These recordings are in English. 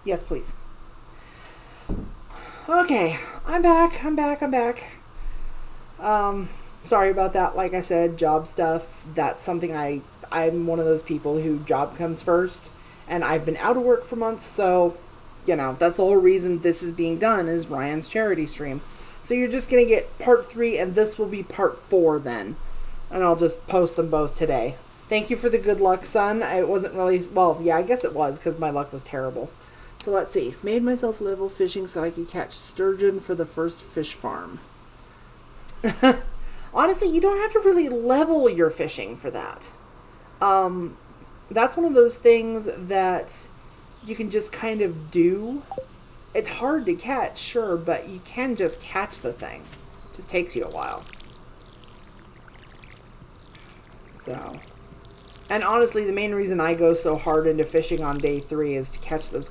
Yes, please. Okay, I'm back. Sorry about that. Like I said, job stuff. That's something I'm one of those people who job comes first, and I've been out of work for months, so that's the whole reason this is being done is Ryan's charity stream. So you're just gonna get part 3, and this will be part 4 then, and I'll just post them both today. Thank you for the good luck, son. It wasn't really well. Yeah, I guess it was because my luck was terrible. So let's see. Made myself level fishing so I could catch sturgeon for the first fish farm. Honestly, you don't have to really level your fishing for that. That's one of those things that you can just kind of do. It's hard to catch, sure, but you can just catch the thing. It just takes you a while. So, and honestly, the main reason I go so hard into fishing on day 3 is to catch those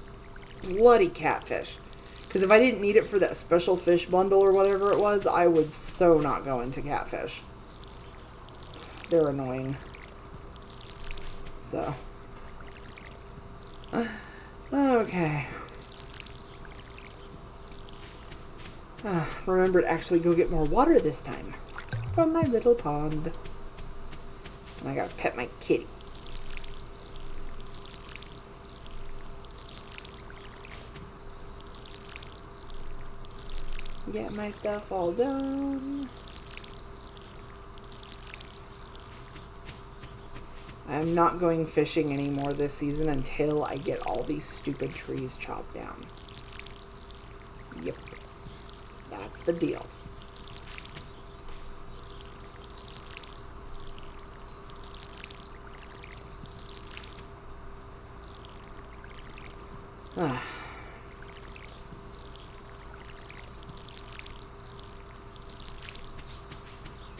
bloody catfish. Because if I didn't need it for that special fish bundle or whatever it was, I would so not go into catfish. They're annoying. So. Okay. Remember to actually go get more water this time. From my little pond. And I gotta pet my kitty. Get my stuff all done. I'm not going fishing anymore this season until I get all these stupid trees chopped down. Yep. That's the deal.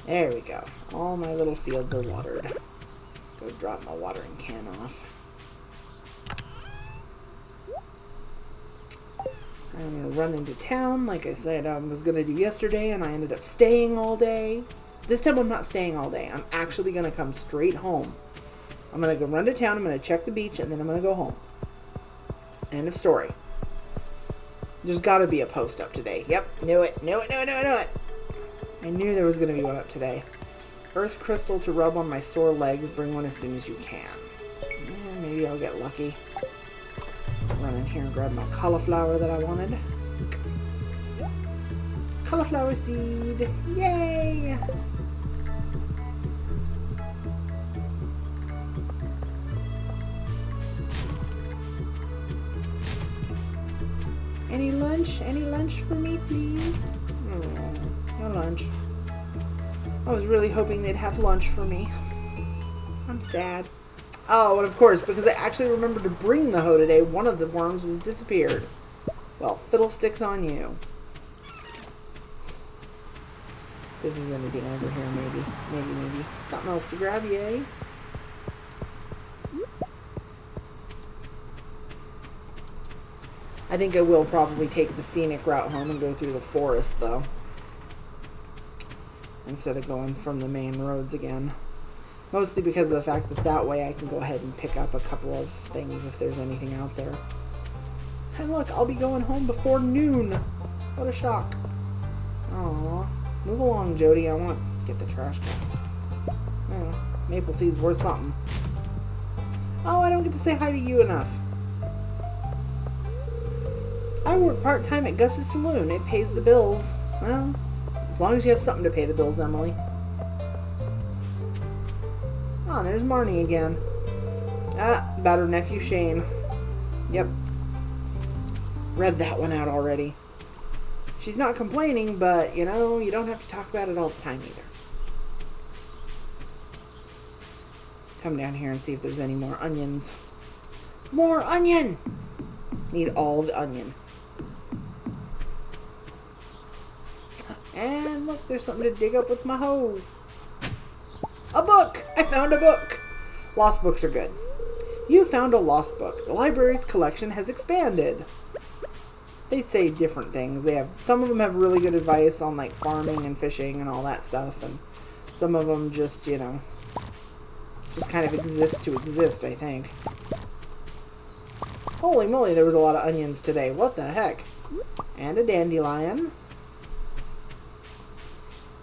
There we go. All my little fields are watered. Go drop my watering can off. I'm going to run into town like I said I was going to do yesterday, and I ended up staying all day. This time I'm not staying all day. I'm actually going to come straight home. I'm going to go run to town, I'm going to check the beach, and then I'm going to go home. End of story. There's got to be a post up today. Yep, knew it. I knew there was going to be one up today. Earth crystal to rub on my sore legs. Bring one as soon as you can. Maybe I'll get lucky. Run in here and grab my cauliflower that I wanted. Cauliflower seed. Yay! Any lunch? Any lunch for me, please? No lunch. I was really hoping they'd have lunch for me. I'm sad. Oh, and of course, because I actually remembered to bring the hoe today, one of the worms was disappeared. Well, fiddlesticks on you. See if there's anything over here, maybe. Maybe. Something else to grab, yay. I think I will probably take the scenic route home and go through the forest, though. Instead of going from the main roads again. Mostly because of the fact that way I can go ahead and pick up a couple of things if there's anything out there. And look, I'll be going home before noon. What a shock. Aww. Move along, Jody. I want to get the trash cans. Oh, maple seed's worth something. Oh, I don't get to say hi to you enough. I work part-time at Gus's Saloon. It pays the bills. Well, as long as you have something to pay the bills, Emily. Oh, there's Marnie again. About her nephew Shane. Yep. Read that one out already. She's not complaining, but, you don't have to talk about it all the time either. Come down here and see if there's any more onions. More onion! Need all the onion. And look, there's something to dig up with my hoe. A book! I found a book! Lost books are good. You found a lost book. The library's collection has expanded. They say different things. Some of them have really good advice on like farming and fishing and all that stuff, and some of them just, just kind of exist to exist, I think. Holy moly, there was a lot of onions today. What the heck? And a dandelion.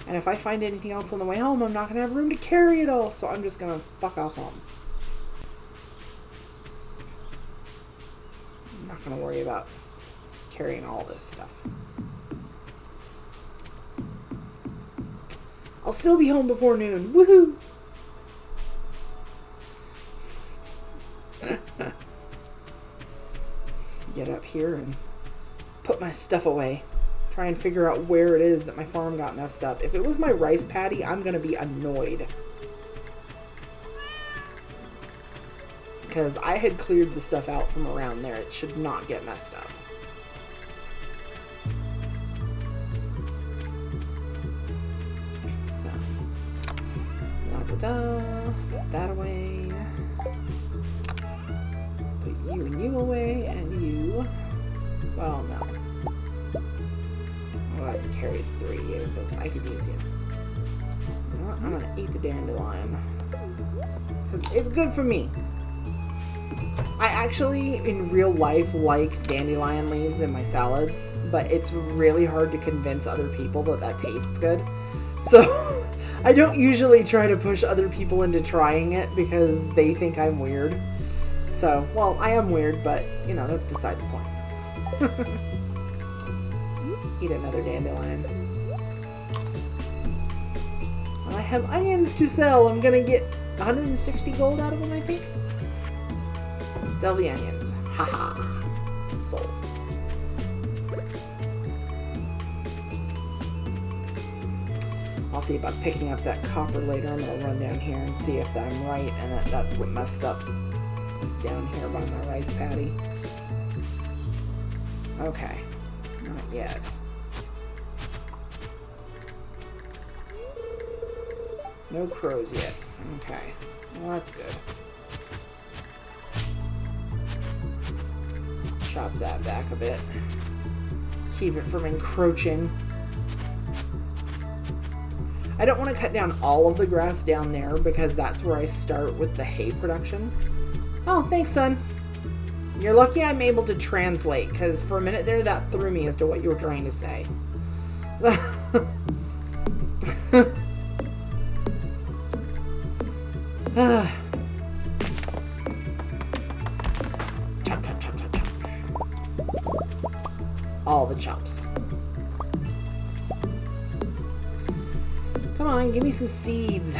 And if I find anything else on the way home, I'm not going to have room to carry it all. So I'm just going to fuck off home. I'm not going to worry about carrying all this stuff. I'll still be home before noon. Woohoo! Get up here and put my stuff away. Try and figure out where it is that my farm got messed up. If it was my rice paddy, I'm going to be annoyed. Because I had cleared the stuff out from around there. It should not get messed up. So, la-da-da. Put that away. Put you and you away, and you... Well, no. I'll have to carry 3 of you, because I could use you. You know what? I'm going to eat the dandelion. Because it's good for me. I actually, in real life, like dandelion leaves in my salads, but it's really hard to convince other people that that tastes good. So, I don't usually try to push other people into trying it because they think I'm weird. So, well, I am weird, but, you know, that's beside the point. Eat another dandelion. I have onions to sell. I'm gonna get 160 gold out of them, I think. Sell the onions. Haha. Sold. I'll see about picking up that copper later. I'm gonna run down here and see if I'm right and that that's what messed up. It's down here by my rice paddy. Okay. Not yet. No crows yet. Okay. Well, that's good. Chop that back a bit. Keep it from encroaching. I don't want to cut down all of the grass down there because that's where I start with the hay production. Oh, thanks, son. You're lucky I'm able to translate, because for a minute there, that threw me as to what you were trying to say. So chop, chop, chop, chop, chop. All the chops. Come on, give me some seeds.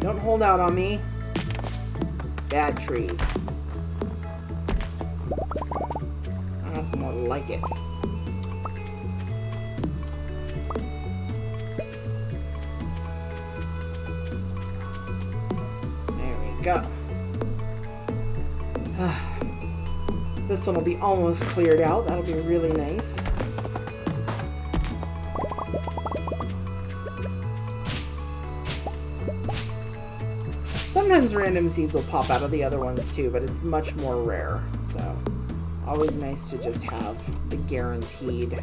Don't hold out on me. Bad trees. That's more like it. There we go. This one will be almost cleared out. That'll be really nice. Sometimes random seeds will pop out of the other ones too, but it's much more rare. So, always nice to just have the guaranteed,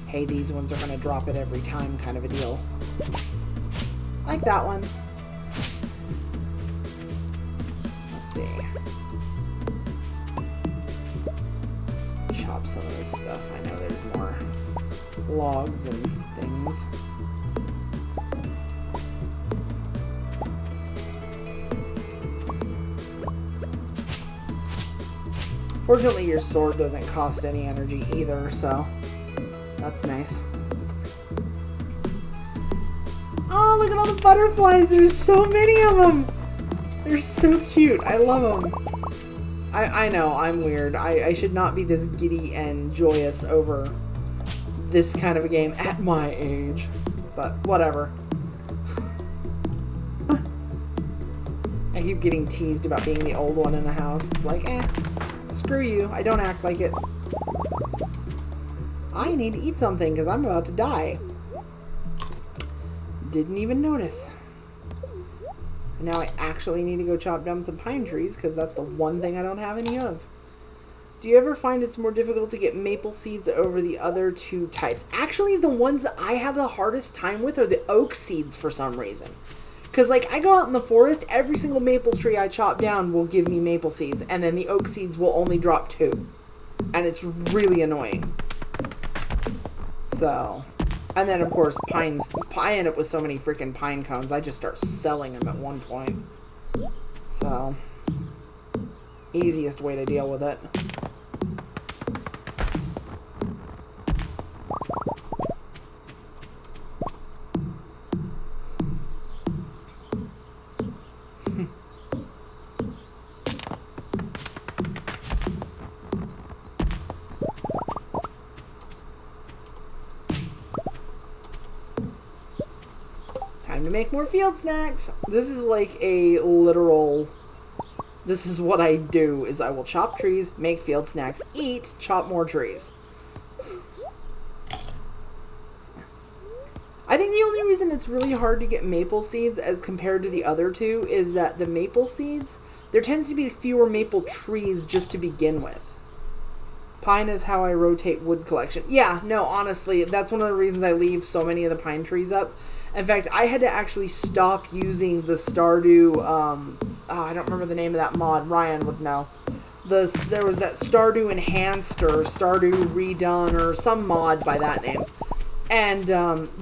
hey, these ones are going to drop it every time kind of a deal. Like that one. Let's see. Chop some of this stuff. I know there's more logs and things. Fortunately, your sword doesn't cost any energy either, so that's nice. Oh, look at all the butterflies. There's so many of them. They're so cute. I love them. I know, I'm weird. I should not be this giddy and joyous over this kind of a game at my age, but whatever. I keep getting teased about being the old one in the house. It's like, screw you. I don't act like it. I need to eat something because I'm about to die. Didn't even notice. And now I actually need to go chop down some pine trees because that's the one thing I don't have any of. Do you ever find it's more difficult to get maple seeds over the other two types? Actually, the ones that I have the hardest time with are the oak seeds for some reason. Because, like, I go out in the forest, every single maple tree I chop down will give me maple seeds, and then the oak seeds will only drop 2. And it's really annoying. So, and then, of course, pines. I end up with so many freaking pine cones, I just start selling them at one point. So, easiest way to deal with it. Time to make more field snacks. This is like a literal... This is what I do, is I will chop trees, make field snacks, eat, chop more trees. I think the only reason it's really hard to get maple seeds as compared to the other two is that the maple seeds, there tends to be fewer maple trees just to begin with. Pine is how I rotate wood collection. Yeah, no, honestly, that's one of the reasons I leave so many of the pine trees up. In fact, I had to actually stop using the Stardew, I don't remember the name of that mod. Ryan would know. There was that Stardew Enhanced or Stardew Redone or some mod by that name. And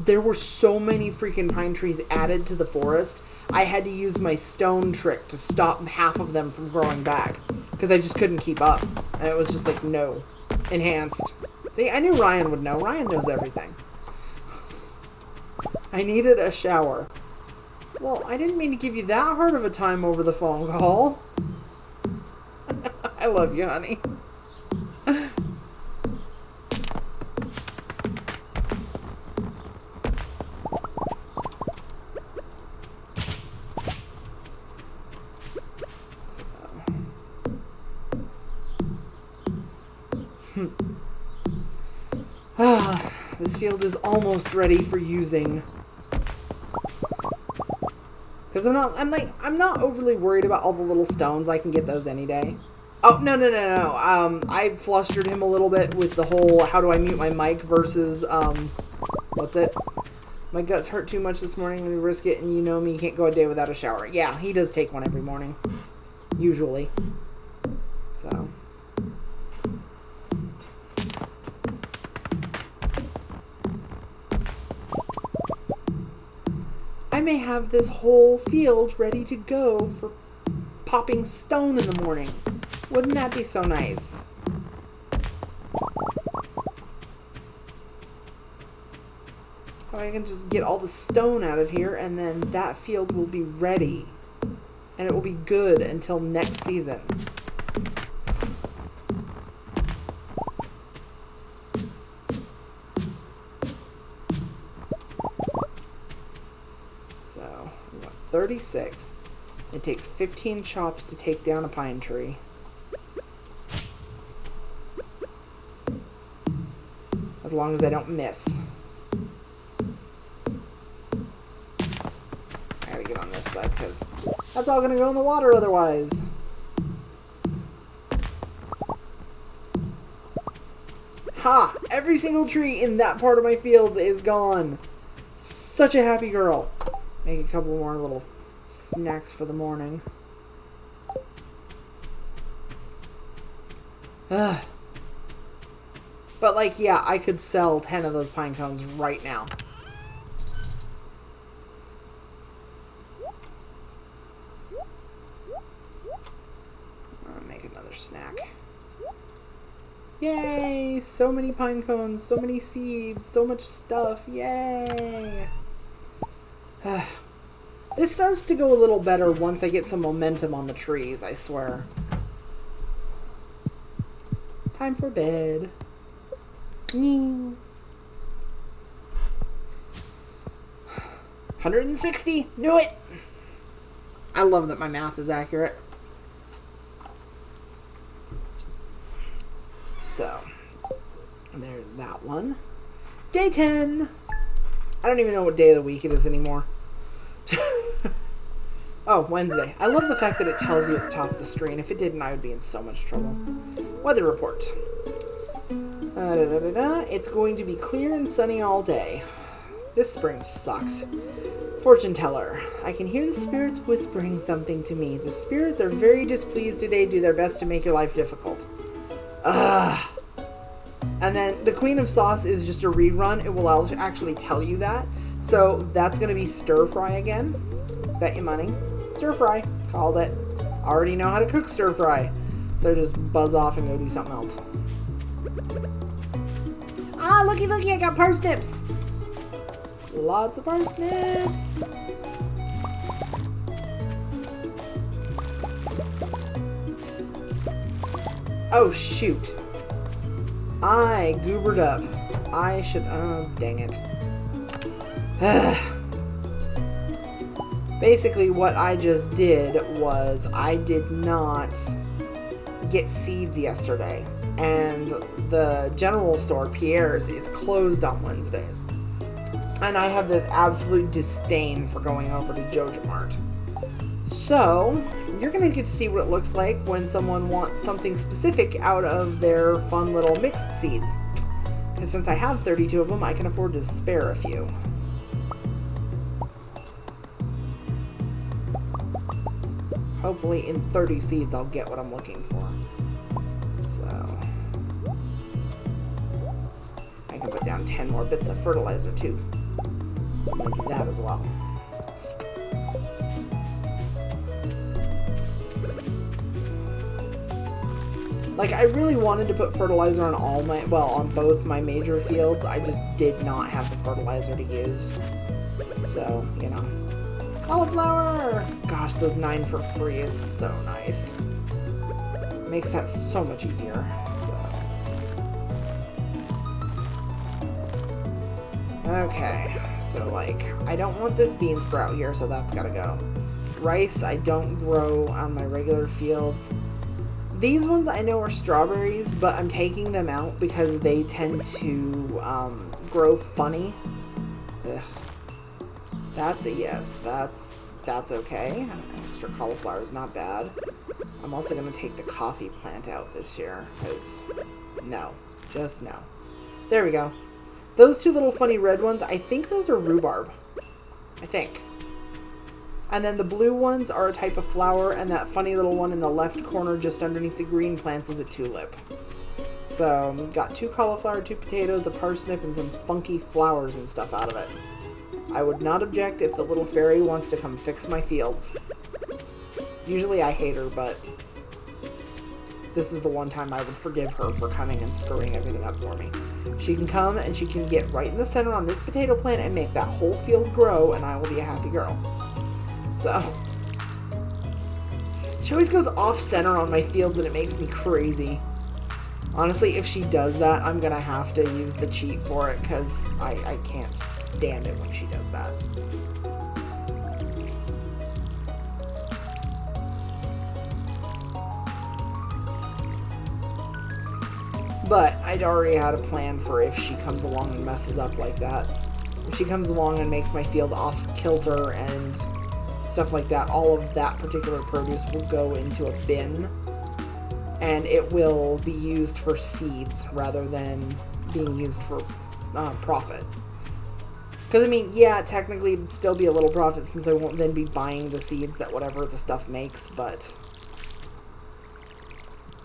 there were so many freaking pine trees added to the forest, I had to use my stone trick to stop half of them from growing back. Because I just couldn't keep up. And it was just like, no. Enhanced. See, I knew Ryan would know. Ryan knows everything. I needed a shower. Well, I didn't mean to give you that hard of a time over the phone call. I love you, honey. This field is almost ready for using. Because I'm not overly worried about all the little stones. I can get those any day. Oh, no. I flustered him a little bit with the whole how do I mute my mic versus, what's it? My guts hurt too much this morning and we risk it, and you know me, you can't go a day without a shower. Yeah, he does take one every morning. Usually. So. I may have this whole field ready to go for popping stone in the morning. Wouldn't that be so nice? So I can just get all the stone out of here, and then that field will be ready. And it will be good until next season. So, we got 36. It takes 15 chops to take down a pine tree. As long as I don't miss. I gotta get on this side because that's all gonna go in the water otherwise. Ha! Every single tree in that part of my fields is gone. Such a happy girl. Make a couple more little snacks for the morning. Ugh. But, like, yeah, I could sell 10 of those pine cones right now. I'll make another snack. Yay! So many pine cones, so many seeds, so much stuff. Yay! This starts to go a little better once I get some momentum on the trees, I swear. Time for bed. 160. Knew it. I love that my math is accurate. So, there's that one. Day 10. I don't even know what day of the week it is anymore. Oh, Wednesday. I love the fact that it tells you at the top of the screen. If it didn't, I would be in so much trouble. Weather report. It's going to be clear and sunny all day. This spring sucks. Fortune teller. I can hear the spirits whispering something to me. The spirits are very displeased today. Do their best to make your life difficult. Ugh. And then the Queen of Sauce is just a rerun. It will actually tell you that. So that's going to be stir fry again. Bet you money. Stir fry. Called it. Already know how to cook stir fry. So just buzz off and go do something else. Ah, looky, I got parsnips. Lots of parsnips. Oh, shoot. I goobered up. I should... Oh, dang it. Basically, what I just did was I did not get seeds yesterday. And the general store, Pierre's, is closed on Wednesdays. And I have this absolute disdain for going over to Joja Mart. So, you're going to get to see what it looks like when someone wants something specific out of their fun little mixed seeds. Because since I have 32 of them, I can afford to spare a few. Hopefully in 30 seeds I'll get what I'm looking for. So, I can put down 10 more bits of fertilizer too. So I'm going to do that as well. Like, I really wanted to put fertilizer on on both my major fields. I just did not have the fertilizer to use. So, you know. Cauliflower! Gosh, those 9 for free is so nice. Makes that so much easier. So. Okay. So, like, I don't want this bean sprout here, so that's gotta go. Rice, I don't grow on my regular fields. These ones I know are strawberries, but I'm taking them out because they tend to grow funny. Ugh. That's a yes. That's okay. Extra cauliflower is not bad. I'm also going to take the coffee plant out this year because no. Just no. There we go. Those two little funny red ones, I think those are rhubarb. I think. And then the blue ones are a type of flower, and that funny little one in the left corner just underneath the green plants is a tulip. So, we've got 2 cauliflower, 2 potatoes, a parsnip, and some funky flowers and stuff out of it. I would not object if the little fairy wants to come fix my fields. Usually I hate her, but this is the one time I would forgive her for coming and screwing everything up for me. She can come and she can get right in the center on this potato plant and make that whole field grow, and I will be a happy girl. So, she always goes off-center on my fields and it makes me crazy. Honestly, if she does that, I'm going to have to use the cheat for it because I can't stand it when she does that. But I'd already had a plan for if she comes along and messes up like that. If she comes along and makes my field off-kilter and stuff like that, all of that particular produce will go into a bin and it will be used for seeds rather than being used for profit. Because, I mean, yeah, technically it'd still be a little profit since I won't then be buying the seeds that whatever the stuff makes, but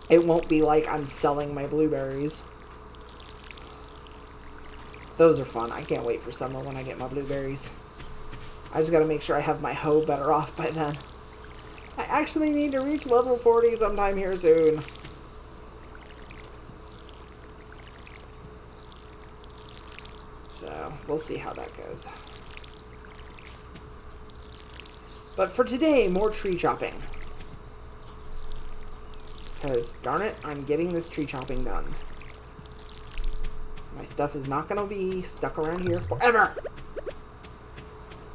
it won't be like I'm selling my blueberries. Those are fun. I can't wait for summer when I get my blueberries. I just gotta make sure I have my hoe better off by then. I actually need to reach level 40 sometime here soon. So, we'll see how that goes. But for today, more tree chopping. Because, darn it, I'm getting this tree chopping done. My stuff is not gonna be stuck around here forever!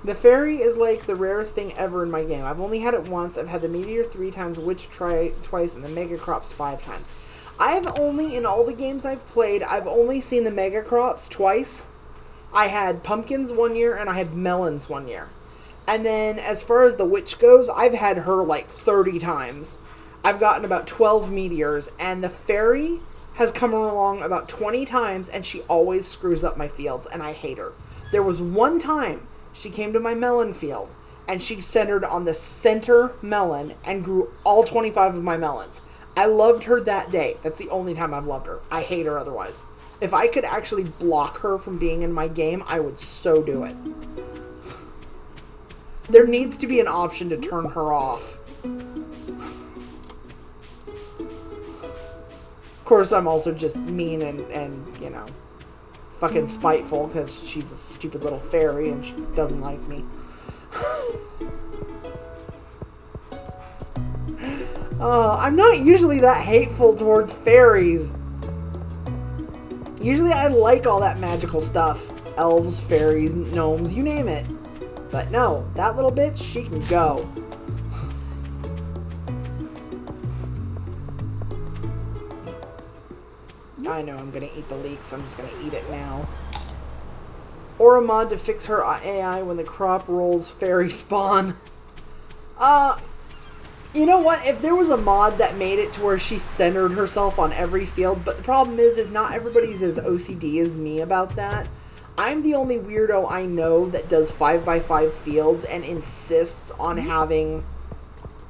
The fairy is like the rarest thing ever in my game. I've only had it once. I've had the meteor 3 times, witch twice, and the mega crops 5 times. In all the games I've played, I've only seen the mega crops twice. I had pumpkins one year, and I had melons one year. And then, as far as the witch goes, I've had her like 30 times. I've gotten about 12 meteors, and the fairy has come along about 20 times, and she always screws up my fields, and I hate her. There was one time She came to my melon field, and she centered on the center melon and grew all 25 of my melons. I loved her that day. That's the only time I've loved her. I hate her otherwise. If I could actually block her from being in my game, I would so do it. There needs to be an option to turn her off. Of course, I'm also just mean and you know, fucking spiteful because she's a stupid little fairy and she doesn't like me. I'm not usually that hateful towards fairies. Usually I like all that magical stuff. Elves, fairies, gnomes, you name it. But no, that little bitch, she can go. I know I'm gonna eat the leeks. I'm just gonna eat it now. Or a mod to fix her AI when the crop rolls fairy spawn. You know what? If there was a mod that made it to where she centered herself on every field, but the problem is not everybody's as OCD as me about that. I'm the only weirdo I know that does 5x5 fields and insists on having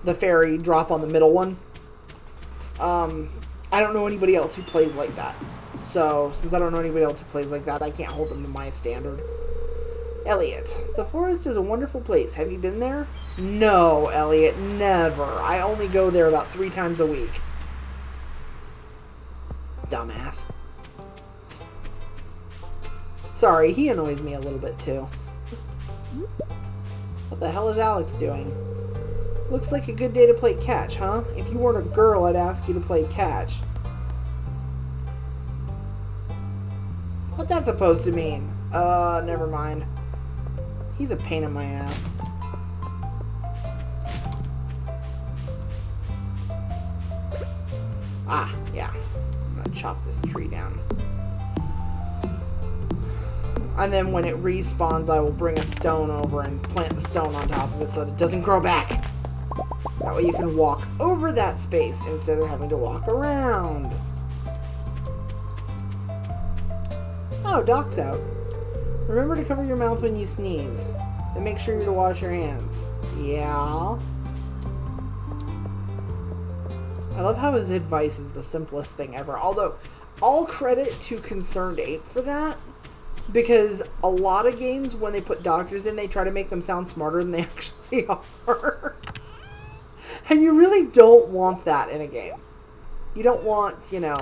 the fairy drop on the middle one. I don't know anybody else who plays like that. So, since I don't know anybody else who plays like that, I can't hold them to my standard. Elliot, the forest is a wonderful place. Have you been there? No, Elliot, never. I only go there about 3 times a week. Dumbass. Sorry, he annoys me a little bit too. What the hell is Alex doing? Looks like a good day to play catch, huh? If you weren't a girl, I'd ask you to play catch. What's that supposed to mean? Never mind. He's a pain in my ass. Ah, yeah. I'm gonna chop this tree down. And then when it respawns, I will bring a stone over and plant the stone on top of it so that it doesn't grow back. That way you can walk over that space instead of having to walk around. Oh, Doc's out. Remember to cover your mouth when you sneeze. And make sure to wash your hands. Yeah. I love how his advice is the simplest thing ever. Although, all credit to Concerned Ape for that. Because a lot of games, when they put doctors in, they try to make them sound smarter than they actually are. And you really don't want that in a game. You don't want, you know,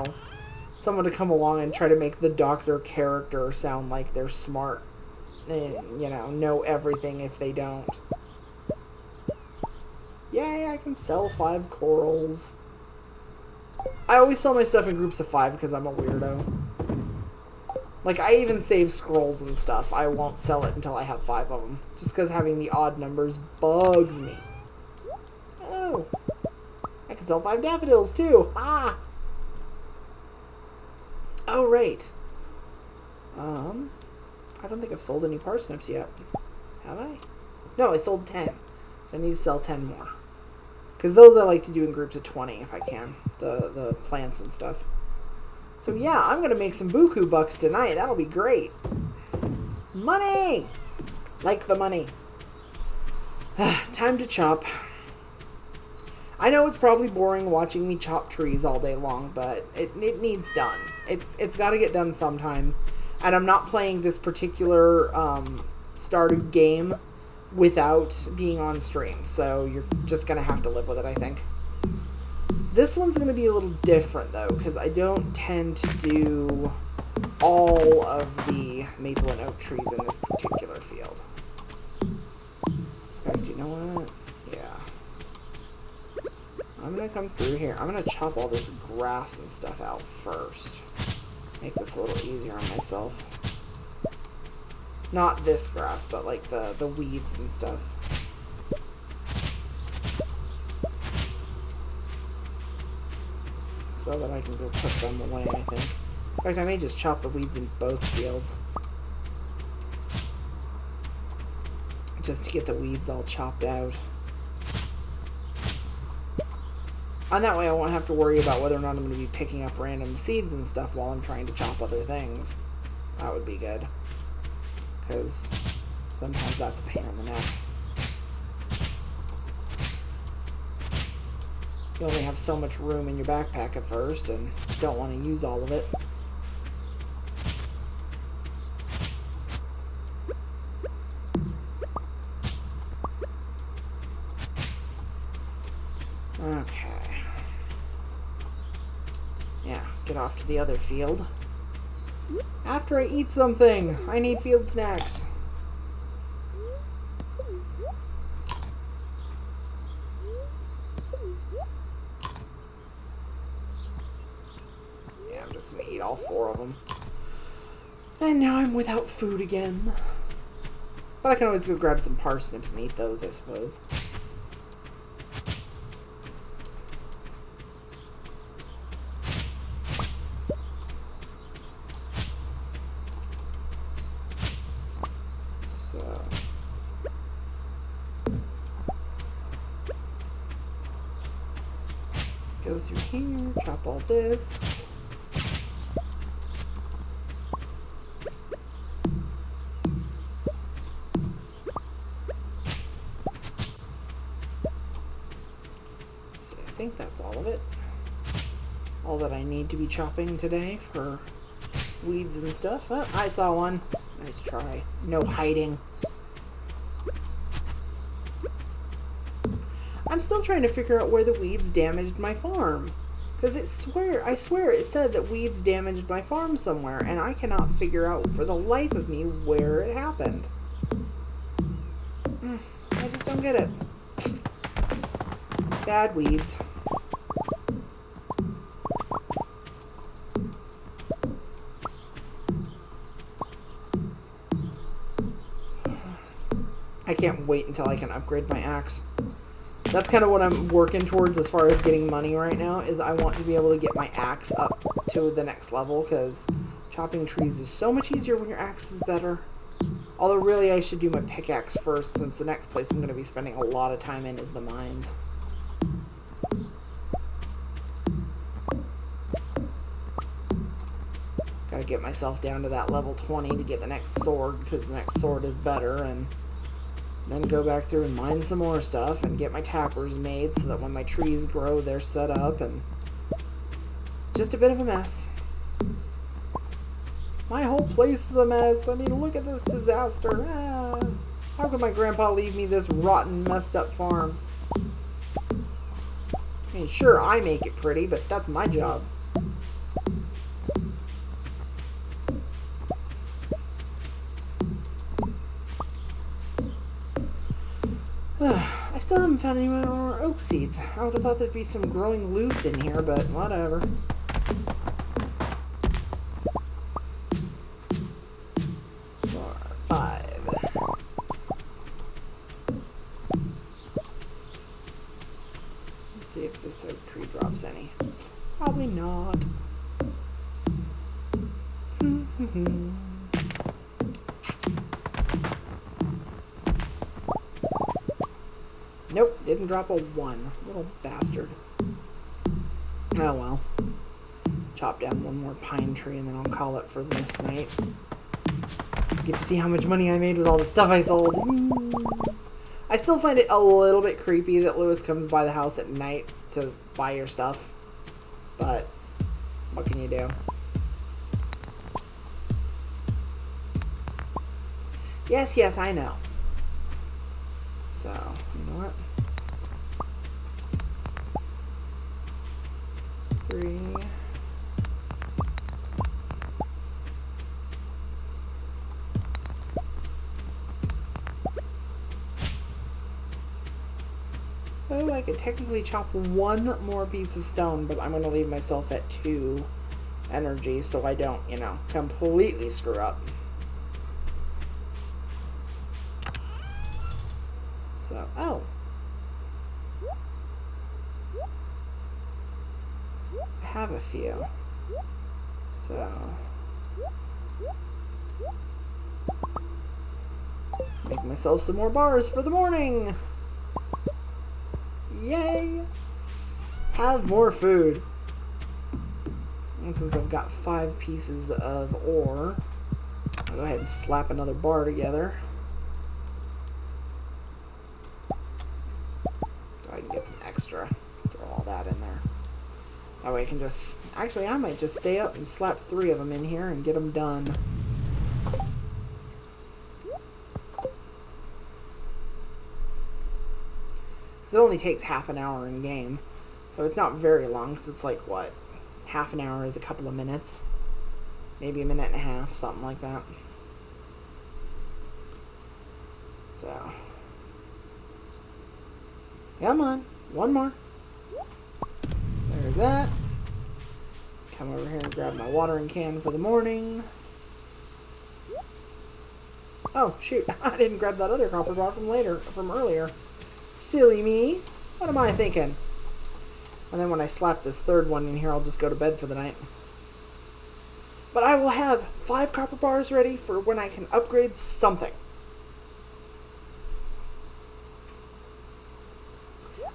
someone to come along and try to make the doctor character sound like they're smart. And, you know everything if they don't. Yay, I can sell 5 corals. I always sell my stuff in groups of 5 because I'm a weirdo. Like, I even save scrolls and stuff. I won't sell it until I have 5 of them. Just because having the odd numbers bugs me. Oh. I can sell 5 daffodils, too. Ah! Oh, right. I don't think I've sold any parsnips yet. Have I? No, I sold 10. So I need to sell 10 more. Because those I like to do in groups of 20 if I can. The plants and stuff. So yeah, I'm going to make some buku bucks tonight. That'll be great. Money! Like the money. Time to chop. I know it's probably boring watching me chop trees all day long, but it needs done. It's got to get done sometime. And I'm not playing this particular Stardew game without being on stream. So you're just going to have to live with it, I think. This one's going to be a little different, though, because I don't tend to do all of the maple and oak trees in this particular field. In fact, you know what? Yeah. I'm going to come through here. I'm going to chop all this grass and stuff out first. Make this a little easier on myself. Not this grass, but like the weeds and stuff. So that I can go put them away, I think. In fact, I may just chop the weeds in both fields. Just to get the weeds all chopped out. And that way I won't have to worry about whether or not I'm going to be picking up random seeds and stuff while I'm trying to chop other things. That would be good. Because Sometimes that's a pain in the neck. You only have so much room in your backpack at first, and you don't want to use all of it. Okay. Yeah, get off to the other field. After I eat something, I need field snacks. Yeah, I'm just gonna eat all 4 of them. And now I'm without food again. But I can always go grab some parsnips and eat those, I suppose. So... go through here, chop all this. I think that's all of it. All that I need to be chopping today for weeds and stuff. Oh, I saw one. Nice try. No hiding. I'm still trying to figure out where the weeds damaged my farm. Because I swear it said that weeds damaged my farm somewhere, and I cannot figure out for the life of me where it happened. I just don't get it. Bad weeds. I can't wait until I can upgrade my axe. That's kind of what I'm working towards as far as getting money right now, is I want to be able to get my axe up to the next level, because chopping trees is so much easier when your axe is better. Although really I should do my pickaxe first, since the next place I'm going to be spending a lot of time in is the mines. Gotta get myself down to that level 20 to get the next sword, because the next sword is better, and then go back through and mine some more stuff and get my tappers made so that when my trees grow, they're set up, and just a bit of a mess. My whole place is a mess. I mean, look at this disaster. How could my grandpa leave me this rotten, messed up farm? I mean, sure, I make it pretty, but that's my job. I still haven't found any more oak seeds. I would have thought there'd be some growing loose in here, but whatever. Four, 5. Let's see if this oak tree drops any. Probably not. Nope, didn't drop a 1. Little bastard. Oh well. Chop down 1 more pine tree and then I'll call it for this night. Get to see how much money I made with all the stuff I sold. I still find it a little bit creepy that Lewis comes by the house at night to buy your stuff. But, what can you do? Yes, I know. So, you know what? 3. Oh, I could technically chop 1 more piece of stone, but I'm going to leave myself at 2 energy so I don't, you know, completely screw up. So, oh. I have a few. So. Make myself some more bars for the morning. Yay! Have more food. And since I've got 5 pieces of ore, I'll go ahead and slap another bar together. That way I can just... Actually, I might just stay up and slap 3 of them in here and get them done. Because it only takes half an hour in game. So it's not very long, because it's like, what? Half an hour is a couple of minutes. Maybe a minute and a half, something like that. So. Come on. One more. There's that. Come over here and grab my watering can for the morning. Oh, shoot. I didn't grab that other copper bar from earlier. Silly me. What am I thinking? And then when I slap this third one in here, I'll just go to bed for the night. But I will have 5 copper bars ready for when I can upgrade something.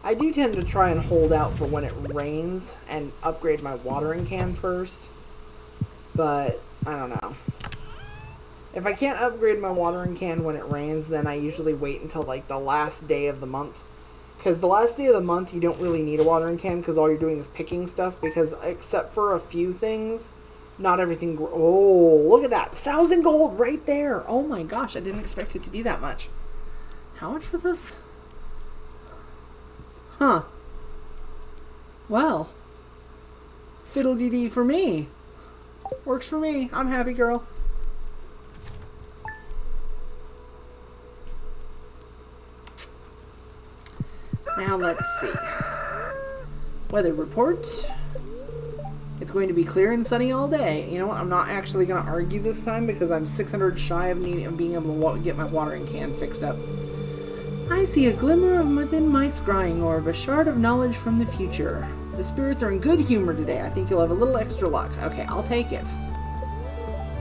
I do tend to try and hold out for when it rains and upgrade my watering can first. But, I don't know. If I can't upgrade my watering can when it rains, then I usually wait until like the last day of the month. Because the last day of the month, you don't really need a watering can because all you're doing is picking stuff. Because except for a few things, not everything... Oh, look at that. 1,000 gold right there. Oh my gosh, I didn't expect it to be that much. How much was this? Huh. Well. Fiddle-dee-dee for me. Works for me. I'm happy, girl. Now let's see. Weather report. It's going to be clear and sunny all day. You know what? I'm not actually going to argue this time because I'm 600 shy of being able to get my watering can fixed up. I see a glimmer within my scrying orb, a shard of knowledge from the future. The spirits are in good humor today. I think you'll have a little extra luck. Okay, I'll take it.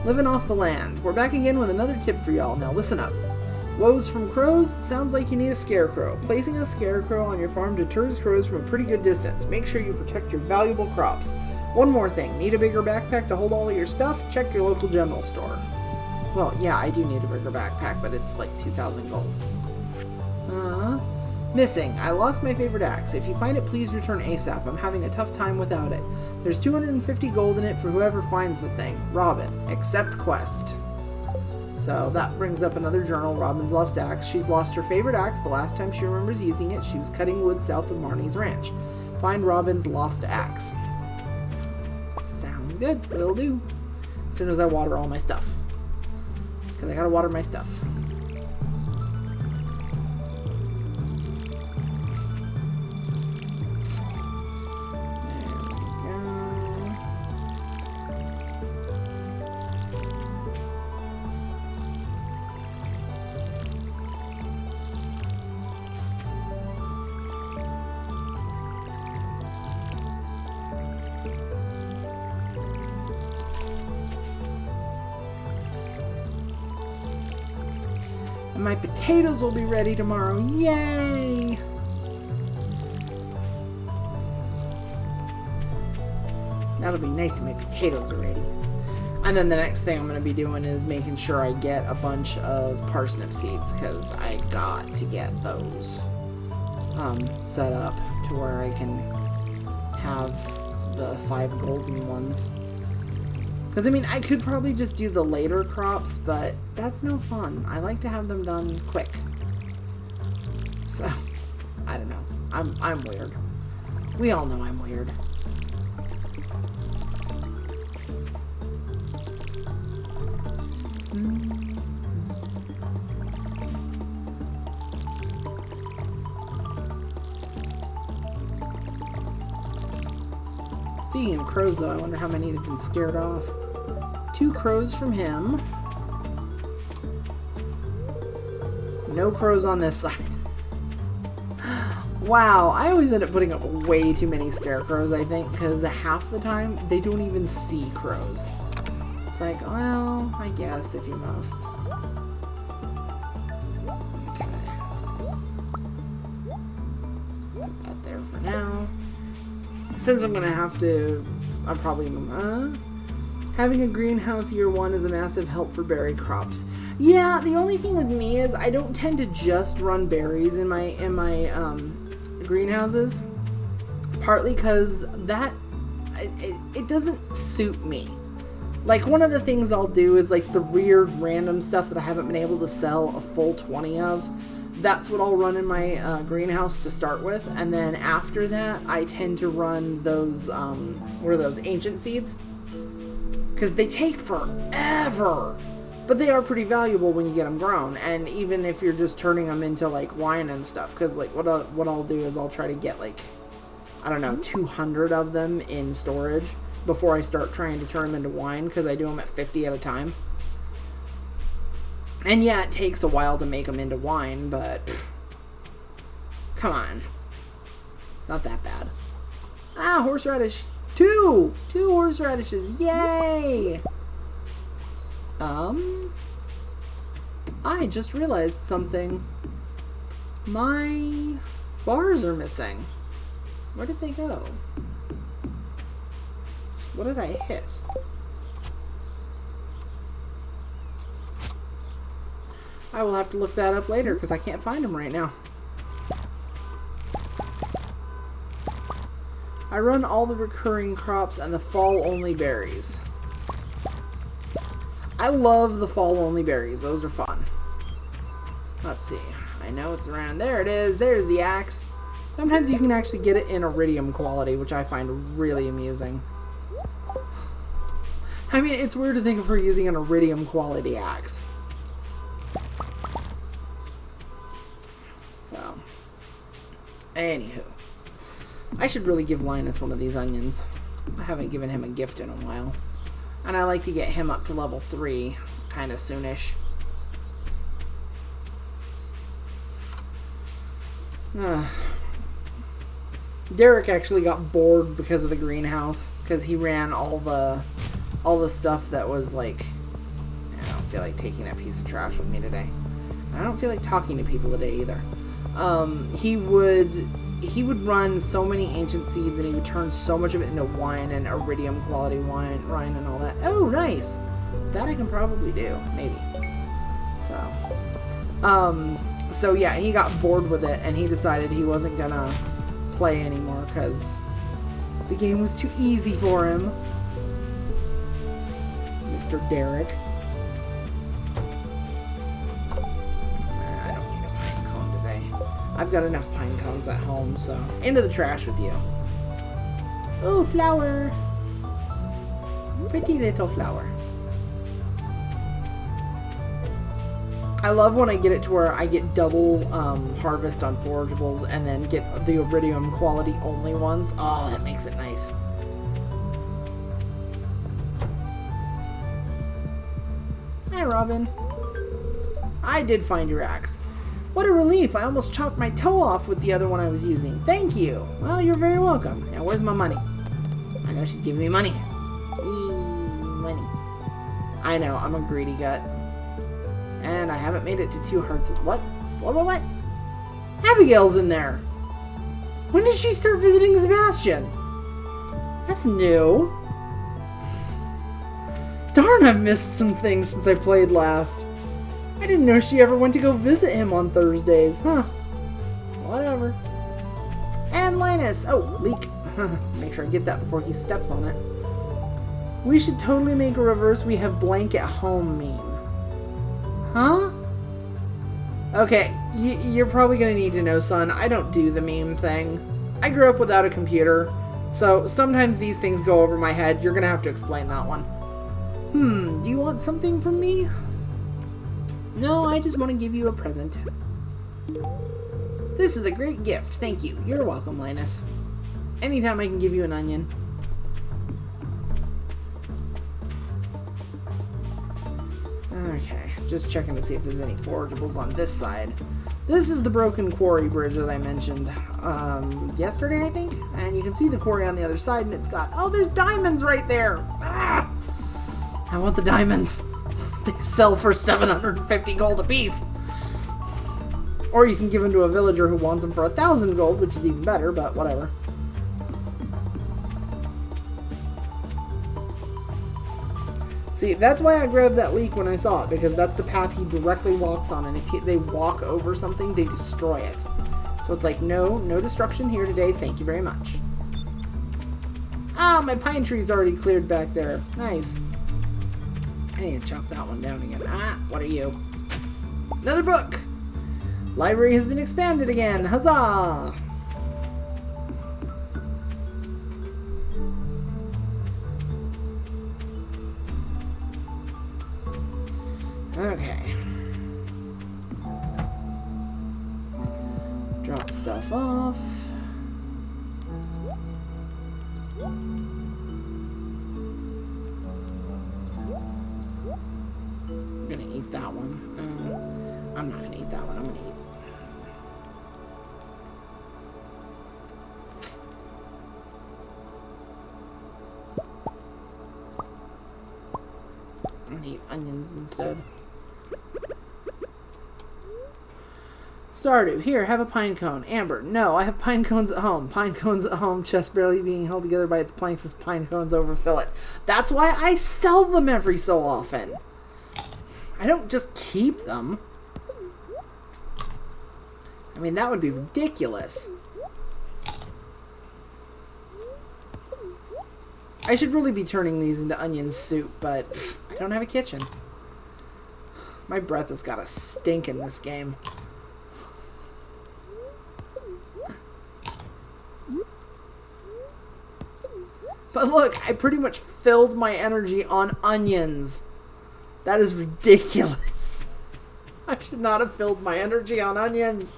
Living off the land. We're back again with another tip for y'all. Now listen up. Woes from crows? Sounds like you need a scarecrow. Placing a scarecrow on your farm deters crows from a pretty good distance. Make sure you protect your valuable crops. One more thing. Need a bigger backpack to hold all of your stuff? Check your local general store. Well, yeah, I do need a bigger backpack, but it's like 2,000 gold. Missing. I lost my favorite axe. If you find it, please return ASAP. I'm having a tough time without it. There's 250 gold in it for whoever finds the thing. Robin. Accept quest. So that brings up another journal, Robin's lost axe. She's lost her favorite axe the last time she remembers using it. She was cutting wood south of Marnie's ranch. Find Robin's lost axe. Sounds good. Will do. As soon as I water all my stuff. Because I gotta water my stuff. And my potatoes will be ready tomorrow. Yay! That'll be nice if my potatoes are ready. And then the next thing I'm going to be doing is making sure I get a bunch of parsnip seeds, because I got to get those set up to where I can have the 5 golden ones. Because, I mean, I could probably just do the later crops, but that's no fun. I like to have them done quick. So, I don't know. I'm weird. We all know I'm weird. Speaking of crows, though, I wonder how many have been scared off. 2 crows from him. No crows on this side. Wow, I always end up putting up way too many scarecrows, I think, because half the time, they don't even see crows. It's like, well, I guess if you must. Okay. Put that there for now. Since I'm gonna have to, I'm probably having a greenhouse year 1 is a massive help for berry crops. Yeah, the only thing with me is I don't tend to just run berries in my greenhouses. Partly because that it doesn't suit me. Like, one of the things I'll do is, like, the weird random stuff that I haven't been able to sell a full 20 of. That's what I'll run in my greenhouse to start with. And then after that, I tend to run those, what are those, ancient seeds? Because they take forever. But they are pretty valuable when you get them grown. And even if you're just turning them into, like, wine and stuff. Because, like, what I'll do is I'll try to get, like, I don't know, 200 of them in storage before I start trying to turn them into wine, because I do them at 50 at a time. And yeah, it takes a while to make them into wine, but come on. It's not that bad. Ah, horseradish. Two horseradishes. Yay! I just realized something. My bars are missing. Where did they go? What did I hit? I will have to look that up later because I can't find them right now. I run all the recurring crops and the fall-only berries. I love the fall-only berries. Those are fun. Let's see. I know it's around. There it is. There's the axe. Sometimes you can actually get it in iridium quality, which I find really amusing. I mean, it's weird to think of her using an iridium quality axe. So, anywho. I should really give Linus one of these onions. I haven't given him a gift in a while. And I like to get him up to level 3 kind of soonish. Derek actually got bored because of the greenhouse, because he ran all the stuff that was like, I don't feel like taking that piece of trash with me today. I don't feel like talking to people today either. He would run so many ancient seeds, and he would turn so much of it into wine and iridium quality wine and all that. Oh, nice! That I can probably do, maybe. So yeah, he got bored with it, and he decided he wasn't gonna play anymore because the game was too easy for him. Mr. Derek. I don't need a pine cone today. I've got enough pine cones at home, so into the trash with you. Oh, flower! Pretty little flower. I love when I get it to where I get double harvest on forageables and then get the iridium quality only ones. Oh, that makes it nice. Hi, Robin. I did find your axe. What a relief. I almost chopped my toe off with the other one I was using. Thank you. Well, you're very welcome. Now, where's my money? I know she's giving me money. Money. I know, I'm a greedy gut. And I haven't made it to 2 hearts. What? What? Abigail's in there. When did she start visiting Sebastian? That's new. Darn, I've missed some things since I played last. I didn't know she ever went to go visit him on Thursdays. Huh. Whatever. And Linus. Oh, leek. Make sure I get that before he steps on it. We should totally make a reverse we have blank at home meme. Huh? Okay, you're probably going to need to know, son. I don't do the meme thing. I grew up without a computer, so sometimes these things go over my head. You're going to have to explain that one. Do you want something from me? No, I just want to give you a present. This is a great gift. Thank you. You're welcome, Linus. Anytime I can give you an onion. Okay, just checking to see if there's any forageables on this side. This is the broken quarry bridge that I mentioned yesterday, I think. And you can see the quarry on the other side, and it's got... Oh, there's diamonds right there! Ah! I want the diamonds. They sell for 750 gold apiece. Or you can give them to a villager who wants them for 1,000 gold, which is even better, but whatever. See, that's why I grabbed that leek when I saw it, because that's the path he directly walks on, and if they walk over something, they destroy it. So it's like, no destruction here today, thank you very much. Ah, my pine tree's already cleared back there. Nice. I need to chop that one down again. Ah, what are you? Another book! Library has been expanded again. Huzzah! Okay. Drop stuff off. I'm gonna eat that one. I'm not gonna eat that one. I'm gonna eat. I'm gonna eat onions instead. Stardew, here, have a pine cone. Amber, no, I have pine cones at home. Pine cones at home, chest barely being held together by its planks as pine cones overfill it. That's why I sell them every so often. I don't just keep them. I mean, that would be ridiculous. I should really be turning these into onion soup, but I don't have a kitchen. My breath has got a stink in this game. But look, I pretty much filled my energy on onions. That is ridiculous. I should not have filled my energy on onions.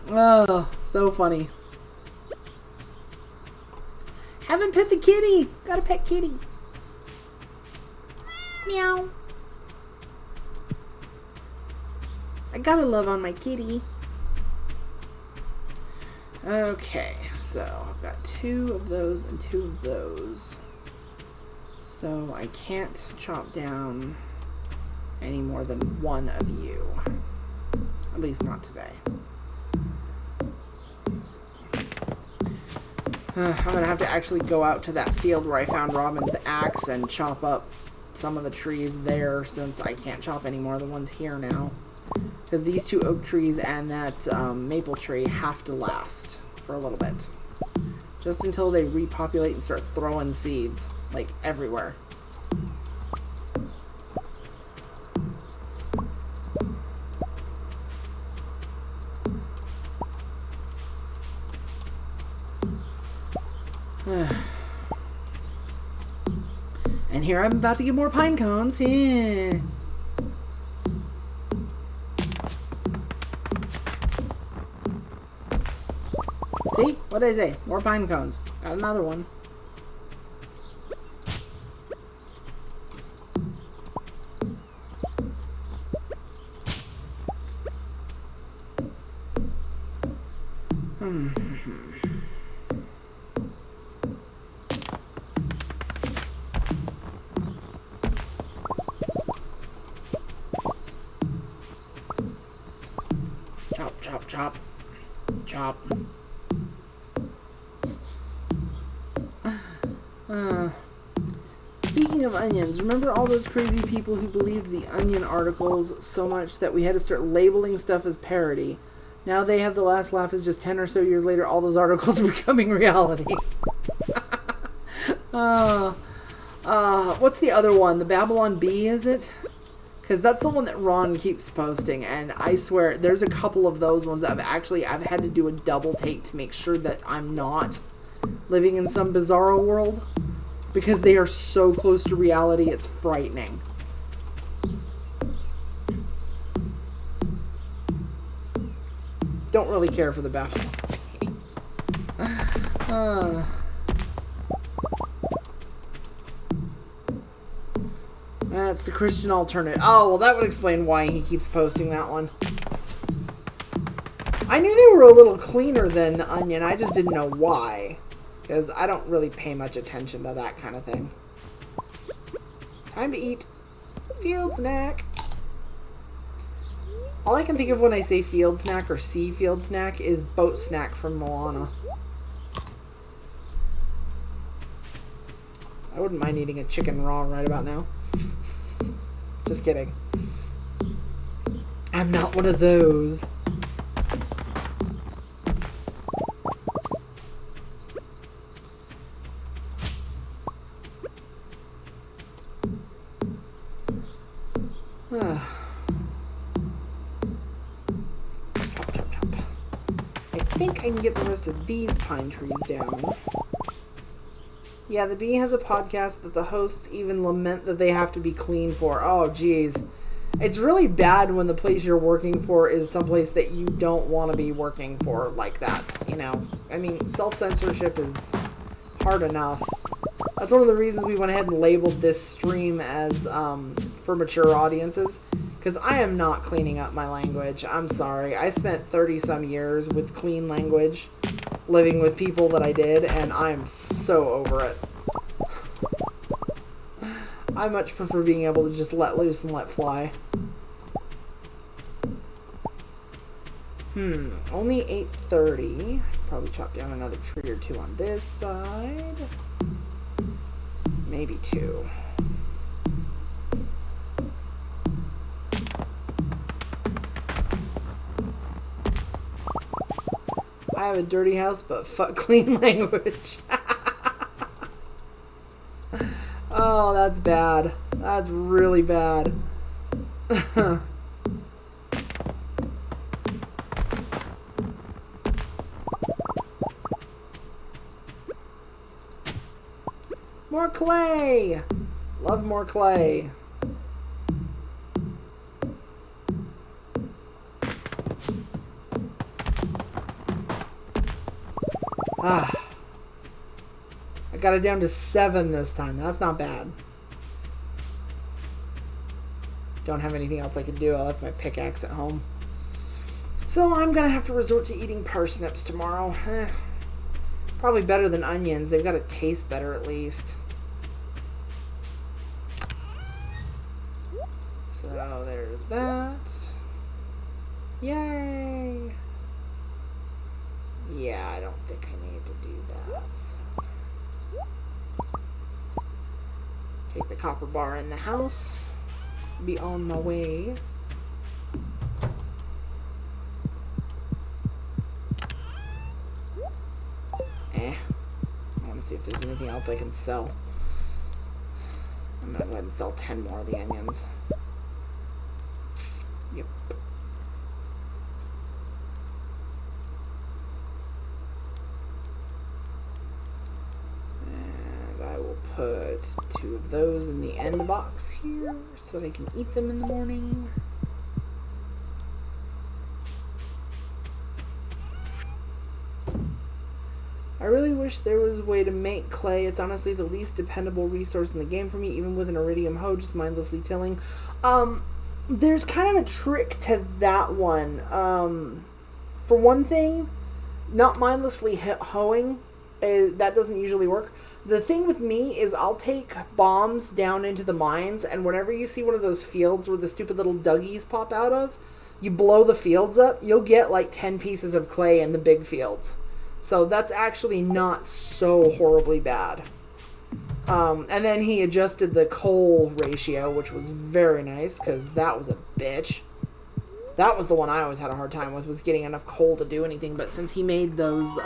Oh, so funny. Haven't pet the kitty. Gotta pet kitty. Meow. I gotta love on my kitty. Okay, so I've got 2 of those and 2 of those. So I can't chop down any more than 1 of you. At least not today. I'm gonna have to actually go out to that field where I found Robin's axe and chop up some of the trees there, since I can't chop any more of the ones here now. Because these 2 oak trees and that maple tree have to last for a little bit. Just until they repopulate and start throwing seeds, like, everywhere. And here I'm about to get more pine cones. Yeah. See? What did I say? More pine cones. Got another one. Chop, chop, chop. Chop. Speaking of onions, remember all those crazy people who believed the onion articles so much that we had to start labeling stuff as parody? Now they have the last laugh is just 10 or so years later, all those articles are becoming reality. What's the other one? The Babylon Bee, is it? Because that's the one that Ron keeps posting, and I swear there's a couple of those ones I've had to do a double take to make sure that I'm not living in some bizarro world, because they are so close to reality, it's frightening. Don't really care for the Babylon. That's the Christian alternative. Oh, well, that would explain why he keeps posting that one. I knew they were a little cleaner than the Onion. I just didn't know why. Because I don't really pay much attention to that kind of thing. Time to eat. Field snack. All I can think of when I say field snack or sea field snack is boat snack from Moana. I wouldn't mind eating a chicken raw right about now. Just kidding. I'm not one of those. Chop, chop, chop. I think I can get the rest of these pine trees down. Yeah, the Bee has a podcast that the hosts even lament that they have to be clean for. Oh, geez. It's really bad when the place you're working for is someplace that you don't want to be working for like that, you know? I mean, self-censorship is hard enough. That's one of the reasons we went ahead and labeled this stream as for mature audiences, because I am not cleaning up my language. I'm sorry. I spent 30-some years with clean language, living with people that I did, and I'm so over it. I much prefer being able to just let loose and let fly. Only 8:30. Probably chop down another tree or two on this side. Maybe 2. I have a dirty house, but fuck clean language. Oh, that's bad. That's really bad. More clay! Love more clay. I got it down to 7 this time. That's not bad. Don't have anything else I can do. I left my pickaxe at home. So I'm going to have to resort to eating parsnips tomorrow. Probably better than onions. They've got to taste better at least. So there's that. Yay! Yeah, I don't think I need to do that. So. Take the copper bar in the house. Be on my way. I want to see if there's anything else I can sell. I'm gonna go ahead and sell 10 more of the onions. Yep. And I will put 2 of those in the end box here so that I can eat them in the morning. I really wish there was a way to make clay. It's honestly the least dependable resource in the game for me, even with an iridium hoe just mindlessly tilling. There's kind of a trick to that one. For one thing, not mindlessly hoeing, that doesn't usually work. The thing with me is I'll take bombs down into the mines, and whenever you see one of those fields where the stupid little Dougies pop out of, you blow the fields up, you'll get like 10 pieces of clay in the big fields. So that's actually not so horribly bad. And then he adjusted the coal ratio, which was very nice, because that was a bitch. That was the one I always had a hard time with, was getting enough coal to do anything. But since he made those,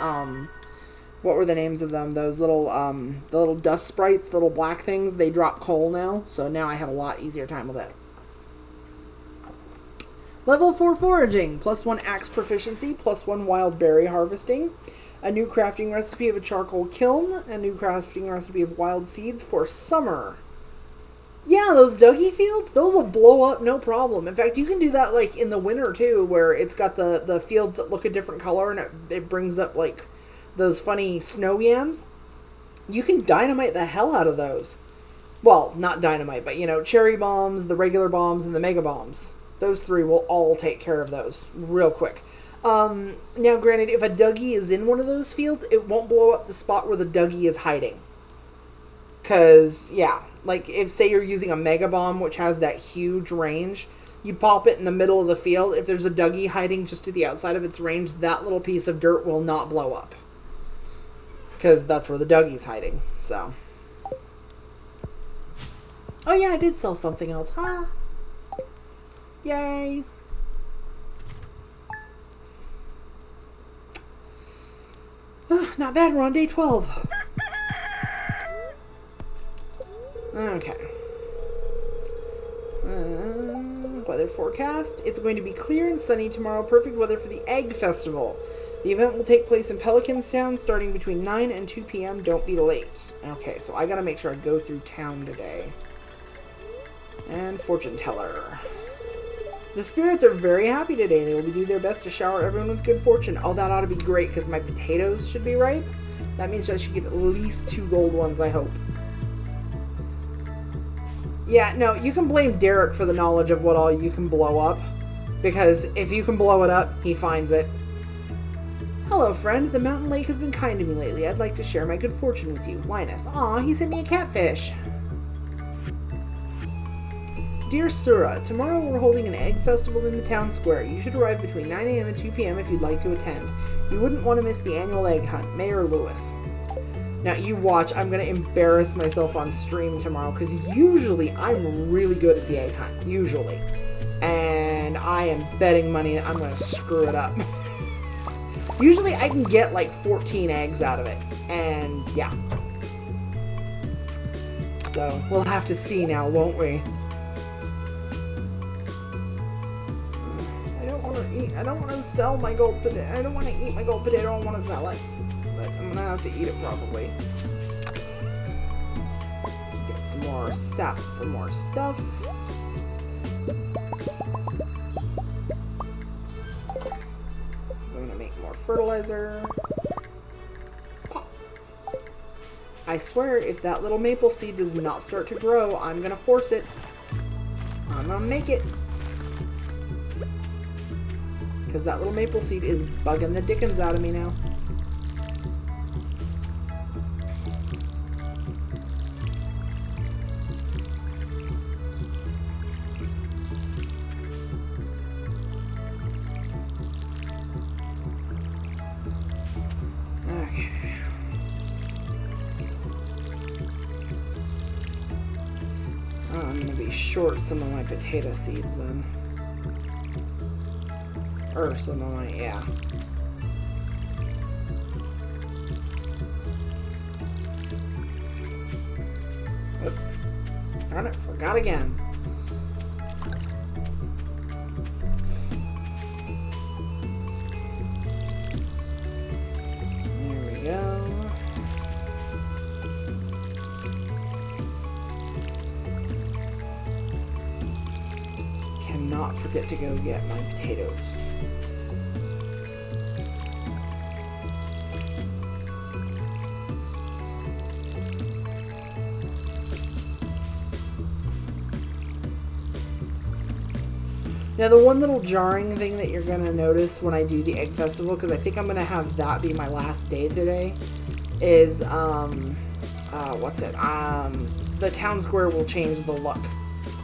what were the names of them? Those little, the little dust sprites, the little black things, they drop coal now. So now I have a lot easier time with it. Level 4 foraging, +1 axe proficiency, +1 wild berry harvesting. A new crafting recipe of a charcoal kiln. A new crafting recipe of wild seeds for summer. Yeah, those Dougie fields, those will blow up no problem. In fact, you can do that like in the winter too, where it's got the fields that look a different color and it brings up like those funny snow yams. You can dynamite the hell out of those. Well, not dynamite, but you know, cherry bombs, the regular bombs, and the mega bombs. Those 3 will all take care of those real quick. Now granted, if a Dougie is in one of those fields, it won't blow up the spot where the Dougie is hiding. Cause, yeah, like if say you're using a Mega Bomb, which has that huge range, you pop it in the middle of the field, if there's a Dougie hiding just to the outside of its range, that little piece of dirt will not blow up. Cause that's where the Dougie's hiding, so. Oh yeah, I did sell something else, huh? Yay! Not bad, we're on day 12. Okay. weather forecast. It's going to be clear and sunny tomorrow. Perfect weather for the Egg Festival. The event will take place in Pelicanstown starting between 9 and 2 p.m. Don't be late. Okay, so I gotta make sure I go through town today. And fortune teller. The spirits are very happy today. They will do their best to shower everyone with good fortune. Oh, that ought to be great because my potatoes should be ripe. That means I should get at least 2 gold ones, I hope. Yeah, no, you can blame Derek for the knowledge of what all you can blow up. Because if you can blow it up, he finds it. Hello, friend. The mountain lake has been kind to me lately. I'd like to share my good fortune with you. Linus. Aw, he sent me a catfish. Dear Sura, tomorrow we're holding an egg festival in the town square. You should arrive between 9 a.m. and 2 p.m. if you'd like to attend. You wouldn't want to miss the annual egg hunt. Mayor Lewis. Now, you watch. I'm going to embarrass myself on stream tomorrow because usually I'm really good at the egg hunt. Usually. And I am betting money that I'm going to screw it up. Usually I can get like 14 eggs out of it. And yeah. So we'll have to see now, won't we? I don't want to sell my gold potato. I don't want to eat my gold potato. I don't want to sell it. But I'm going to have to eat it probably. Get some more sap for more stuff. I'm going to make more fertilizer. Pop. I swear, if that little maple seed does not start to grow, I'm going to force it. I'm going to make it. Because that little maple seed is bugging the dickens out of me now. Okay. Oh, I'm going to be short some of my potato seeds then. Or some of my, yeah. Oop. Darn it, forgot again. There we go. Cannot forget to go get my potatoes. Now, the one little jarring thing that you're going to notice when I do the Egg Festival, because I think I'm going to have that be my last day today, is, the town square will change the look.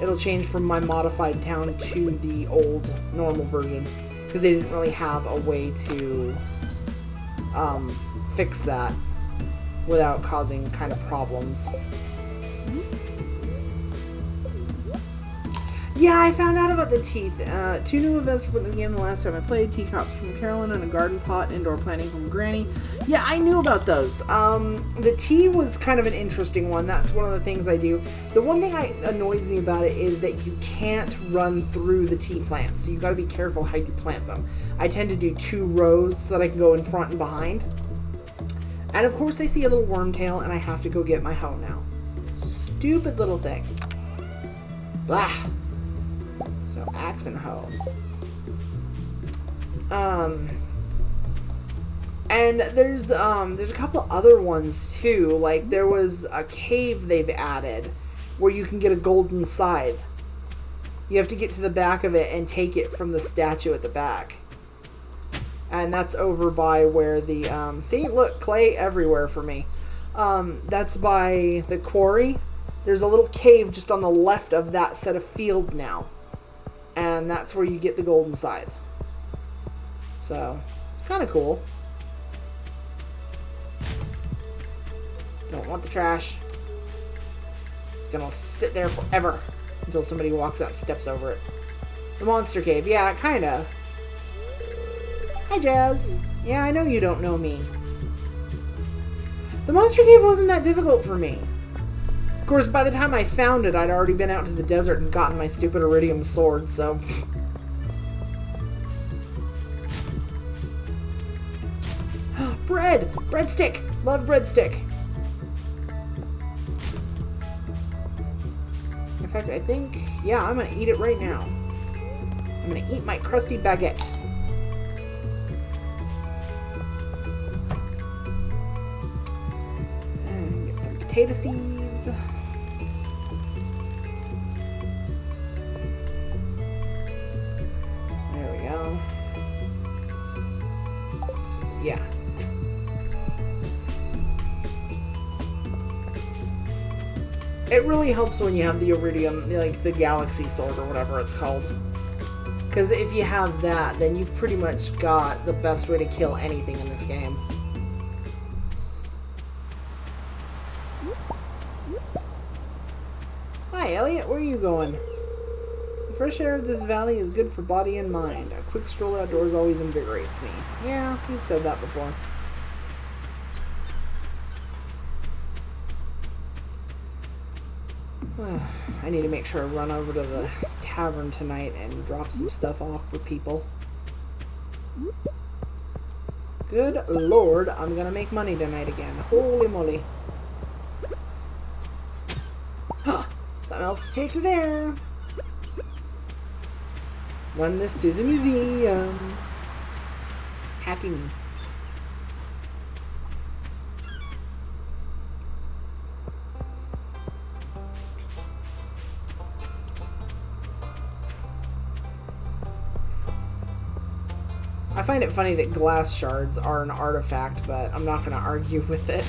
It'll change from my modified town to the old normal version, because they didn't really have a way to, fix that without causing kind of problems. Yeah, I found out about the teeth. 2 new events were put in the game the last time I played. Teacups from Carolyn and a garden pot, indoor planting from Granny. Yeah, I knew about those. The tea was kind of an interesting one. That's one of the things I do. The one thing that annoys me about it is that you can't run through the tea plants. So you got to be careful how you plant them. I tend to do 2 rows so that I can go in front and behind. And of course I see a little wormtail and I have to go get my hoe now. Stupid little thing. Blah. So, axe and hoe. And there's a couple other ones too. Like there was a cave they've added where you can get a golden scythe. You have to get to the back of it and take it from the statue at the back. And that's over by where the see, look, clay everywhere for me. That's by the quarry. There's a little cave just on the left of that set of field now. And that's where you get the golden scythe. So, kind of cool. Don't want the trash. It's gonna sit there forever until somebody walks out and steps over it. The monster cave. Yeah, kinda. Hi, Jazz. Yeah, I know you don't know me. The monster cave wasn't that difficult for me. course, by the time I found it, I'd already been out to the desert and gotten my stupid iridium sword, so... Bread! Breadstick! Love breadstick! In fact, I think... Yeah, I'm gonna eat it right now. I'm gonna eat my crusty baguette. And get some potato seeds. There we go. Yeah. It really helps when you have the iridium, like the galaxy sword or whatever it's called. Because if you have that, then you've pretty much got the best way to kill anything in this game. Hi, Elliot. Where are you going? The fresh air of this valley is good for body and mind. A quick stroll outdoors always invigorates me. Yeah, you've said that before. I need to make sure I run over to the tavern tonight and drop some stuff off for people. Good lord, I'm gonna make money tonight again. Holy moly. Huh, something else to take there. Run this to the museum. Happy me. I find it funny that glass shards are an artifact, but I'm not going to argue with it.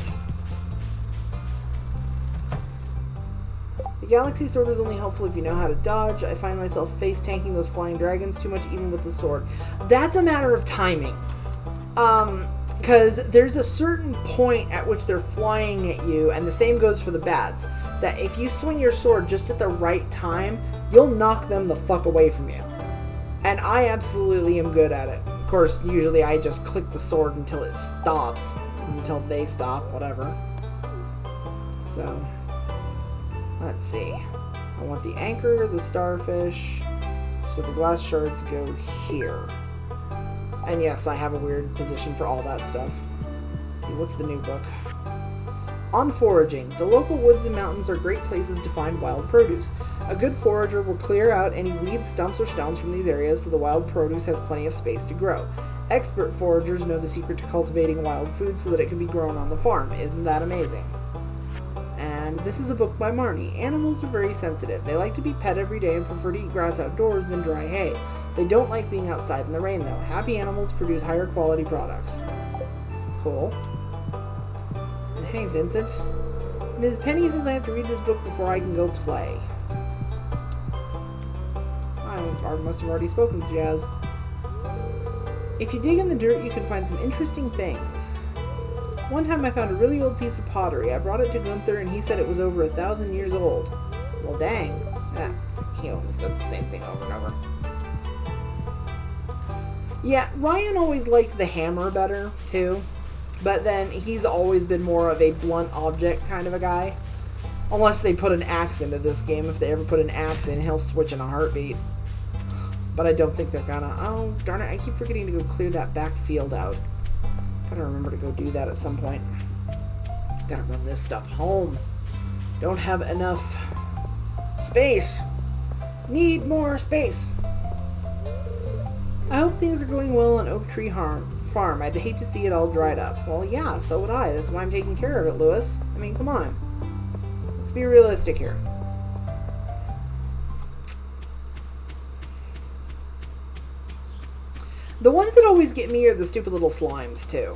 The galaxy sword is only helpful if you know how to dodge. I find myself face-tanking those flying dragons too much even with the sword. That's a matter of timing. Because there's a certain point at which they're flying at you, and the same goes for the bats, that if you swing your sword just at the right time, you'll knock them the fuck away from you. And I absolutely am good at it. Of course, usually I just click the sword until it stops. Until they stop, whatever. So, let's see. I want the anchor, the starfish. So the glass shards go here. And yes, I have a weird position for all that stuff. Okay, what's the new book? On foraging. The local woods and mountains are great places to find wild produce. A good forager will clear out any weeds, stumps, or stones from these areas so the wild produce has plenty of space to grow. Expert foragers know the secret to cultivating wild food so that it can be grown on the farm. Isn't that amazing? And this is a book by Marnie. Animals are very sensitive. They like to be pet every day and prefer to eat grass outdoors than dry hay. They don't like being outside in the rain, though. Happy animals produce higher quality products. Cool. And hey, Vincent. Ms. Penny says I have to read this book before I can go play. I must have already spoken to Jazz. If you dig in the dirt, you can find some interesting things. One time I found a really old piece of pottery. I brought it to Gunther and he said it was over 1,000 years old. Well, dang. Ah, he only says the same thing over and over. Yeah, Ryan always liked the hammer better, too. But then he's always been more of a blunt object kind of a guy. Unless they put an axe into this game. If they ever put an axe in, he'll switch in a heartbeat. But I don't think they're gonna. Oh, darn it. I keep forgetting to go clear that back field out. Gotta remember to go do that at some point. Gotta run this stuff home. Don't have enough space. Need more space. I hope things are going well on Oak Tree Farm. I'd hate to see it all dried up. Well, yeah, so would I. That's why I'm taking care of it, Lewis. I mean, come on. Let's be realistic here. The ones that always get me are the stupid little slimes, too.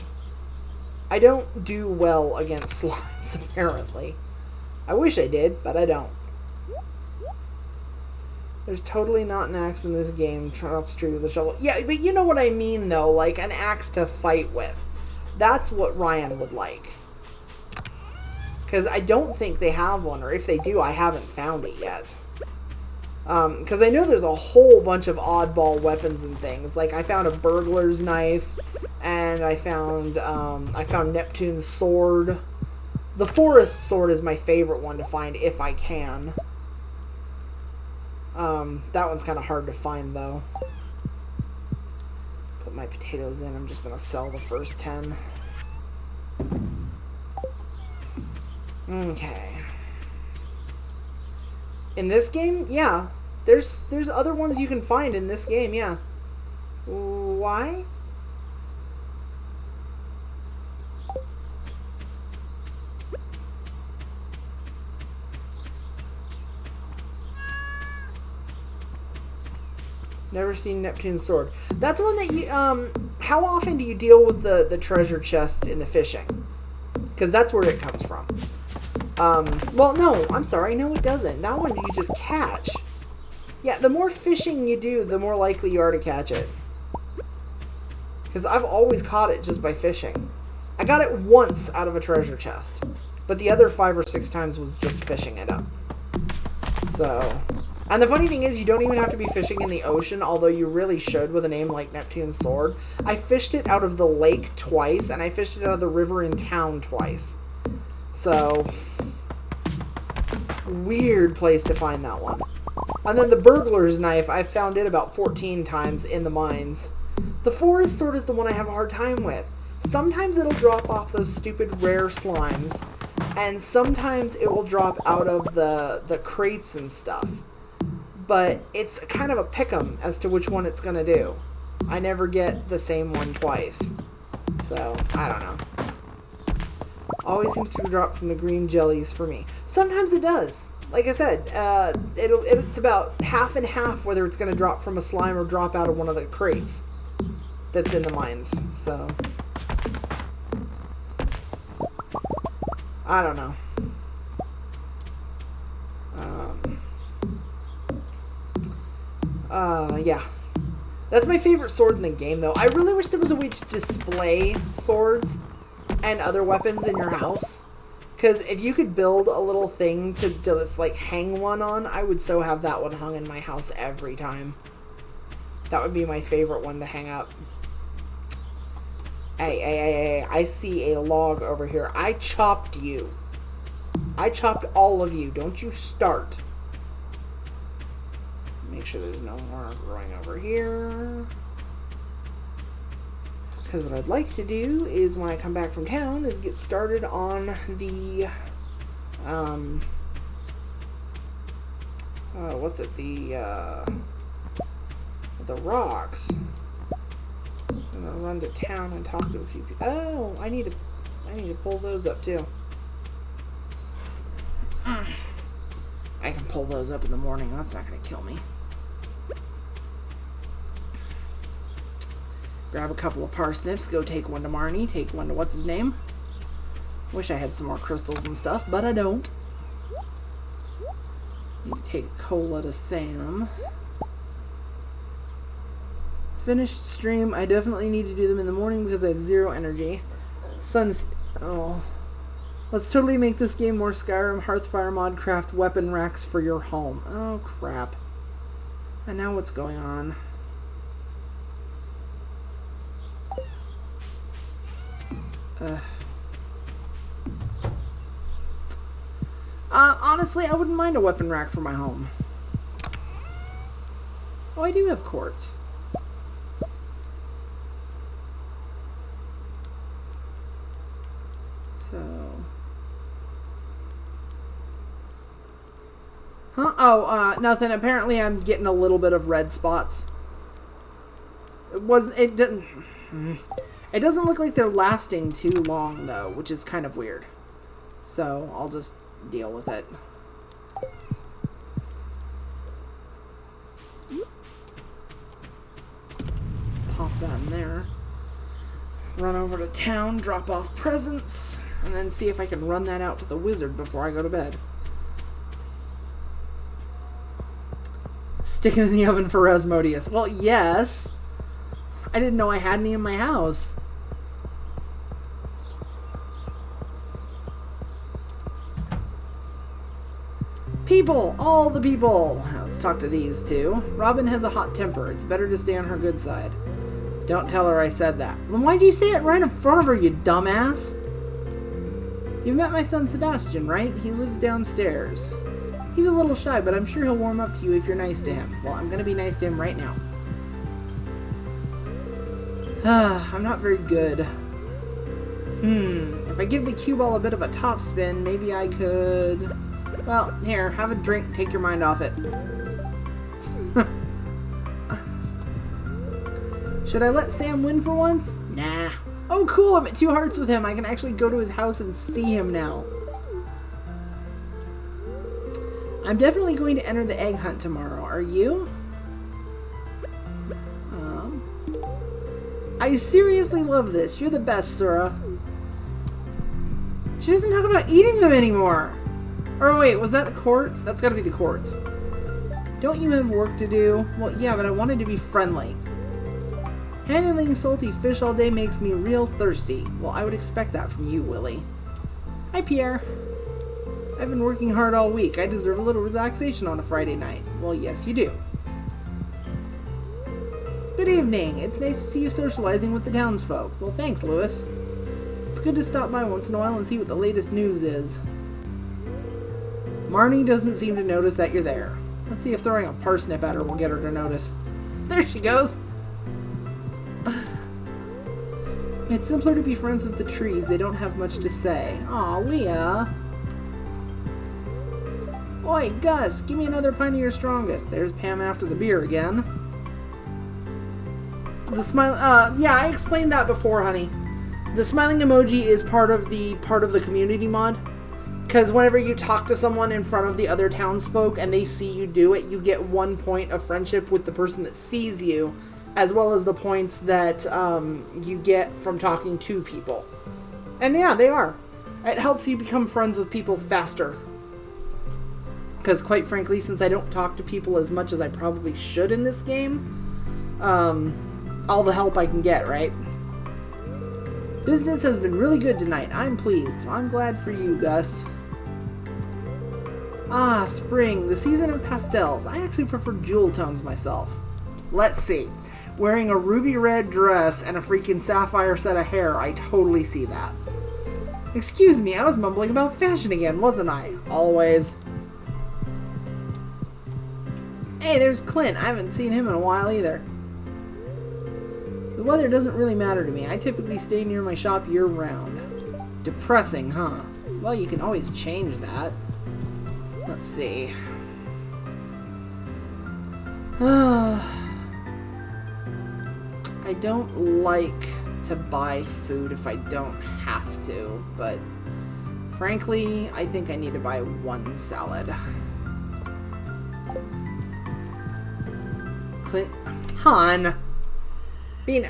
I don't do well against slimes, apparently. I wish I did, but I don't. There's totally not an axe in this game. Drops tree with a shovel. Yeah, but you know what I mean, though. Like, an axe to fight with. That's what Ryan would like. Because I don't think they have one. Or if they do, I haven't found it yet. Because I know there's a whole bunch of oddball weapons and things. Like, I found a burglar's knife. And I found Neptune's sword. The forest sword is my favorite one to find if I can. That one's kind of hard to find, though. Put my potatoes in. I'm just going to sell the first 10. Okay. In this game, yeah. There's other ones you can find in this game, yeah. Why? Never seen Neptune's sword. That's one that you, how often do you deal with the treasure chests in the fishing? Because that's where it comes from. Well, no, I'm sorry. No, it doesn't. That one you just catch. Yeah, the more fishing you do, the more likely you are to catch it. Because I've always caught it just by fishing. I got it once out of a treasure chest. But the other 5 or 6 times was just fishing it up. So... And the funny thing is, you don't even have to be fishing in the ocean, although you really should with a name like Neptune's Sword. I fished it out of the lake twice, and I fished it out of the river in town twice. So, weird place to find that one. And then the burglar's knife, I found it about 14 times in the mines. The forest sword is the one I have a hard time with. Sometimes it'll drop off those stupid rare slimes, and sometimes it will drop out of the crates and stuff. But it's kind of a pick'em as to which one it's going to do. I never get the same one twice. So, I don't know. Always seems to drop from the green jellies for me. Sometimes it does. Like I said, it's about half and half whether it's going to drop from a slime or drop out of one of the crates that's in the mines. So, I don't know. Yeah. That's my favorite sword in the game, though. I really wish there was a way to display swords and other weapons in your house. Because if you could build a little thing to just, like, hang one on, I would so have that one hung in my house every time. That would be my favorite one to hang up. Hey, I see a log over here. I chopped you. I chopped all of you. Don't you start. Make sure there's no more growing over here. Because what I'd like to do is when I come back from town is get started on the what's it, the rocks. I'm gonna run to town and talk to a few people. Oh, I need to pull those up too. I can pull those up in the morning. That's not gonna kill me. Grab a couple of parsnips, go take one to Marnie, take one to what's his name. Wish I had some more crystals and stuff, but I don't. Need to take a cola to Sam. Finished stream. I definitely need to do them in the morning because I have 0 energy. Oh. Let's totally make this game more Skyrim, Hearthfire mod, craft weapon racks for your home. Oh, crap. And now what's going on? Honestly, I wouldn't mind a weapon rack for my home. Oh, I do have quartz. So... Huh? Oh, nothing. Apparently I'm getting a little bit of red spots. It doesn't look like they're lasting too long, though, which is kind of weird. So, I'll just deal with it. Pop that in there. Run over to town, drop off presents, and then see if I can run that out to the wizard before I go to bed. Stick it in the oven for Rasmodius. Well, yes. I didn't know I had any in my house. People! All the people! Let's talk to these two. Robin has a hot temper. It's better to stay on her good side. Don't tell her I said that. Then why'd you say it right in front of her, you dumbass? You've met my son Sebastian, right? He lives downstairs. He's a little shy, but I'm sure he'll warm up to you if you're nice to him. Well, I'm gonna be nice to him right now. I'm not very good. If I give the cue ball a bit of a top spin, maybe I could... Well, here, have a drink, take your mind off it. Should I let Sam win for once? Nah. Oh, cool, I'm at 2 hearts with him. I can actually go to his house and see him now. I'm definitely going to enter the egg hunt tomorrow. Are you? I seriously love this. You're the best, Sura. She doesn't talk about eating them anymore. Or wait, was that the quartz? That's gotta be the quartz. Don't you have work to do? Well, yeah, but I wanted to be friendly. Handling salty fish all day makes me real thirsty. Well, I would expect that from you, Willie. Hi, Pierre. I've been working hard all week. I deserve a little relaxation on a Friday night. Well, yes, you do. Good evening. It's nice to see you socializing with the townsfolk. Well, thanks, Lewis. It's good to stop by once in a while and see what the latest news is. Marnie doesn't seem to notice that you're there. Let's see if throwing a parsnip at her will get her to notice. There she goes. It's simpler to be friends with the trees. They don't have much to say. Aw, Leah. Oi, Gus, give me another pint of your strongest. There's Pam after the beer again. The smile, yeah, I explained that before, honey. The smiling emoji is part of the community mod. Because whenever you talk to someone in front of the other townsfolk and they see you do it, you get 1 point of friendship with the person that sees you, as well as the points that you get from talking to people. And yeah, they are. It helps you become friends with people faster. Because quite frankly, since I don't talk to people as much as I probably should in this game, all the help I can get, right? Business has been really good tonight. I'm pleased. I'm glad for you, Gus. Ah, spring, the season of pastels. I actually prefer jewel tones myself. Let's see. Wearing a ruby red dress and a freaking sapphire set of hair, I totally see that. Excuse me, I was mumbling about fashion again, wasn't I? Always. Hey, there's Clint. I haven't seen him in a while either. The weather doesn't really matter to me. I typically stay near my shop year-round. Depressing, huh? Well, you can always change that. Let's see. I don't like to buy food if I don't have to, but frankly, I think I need to buy 1 salad. Clint... Han!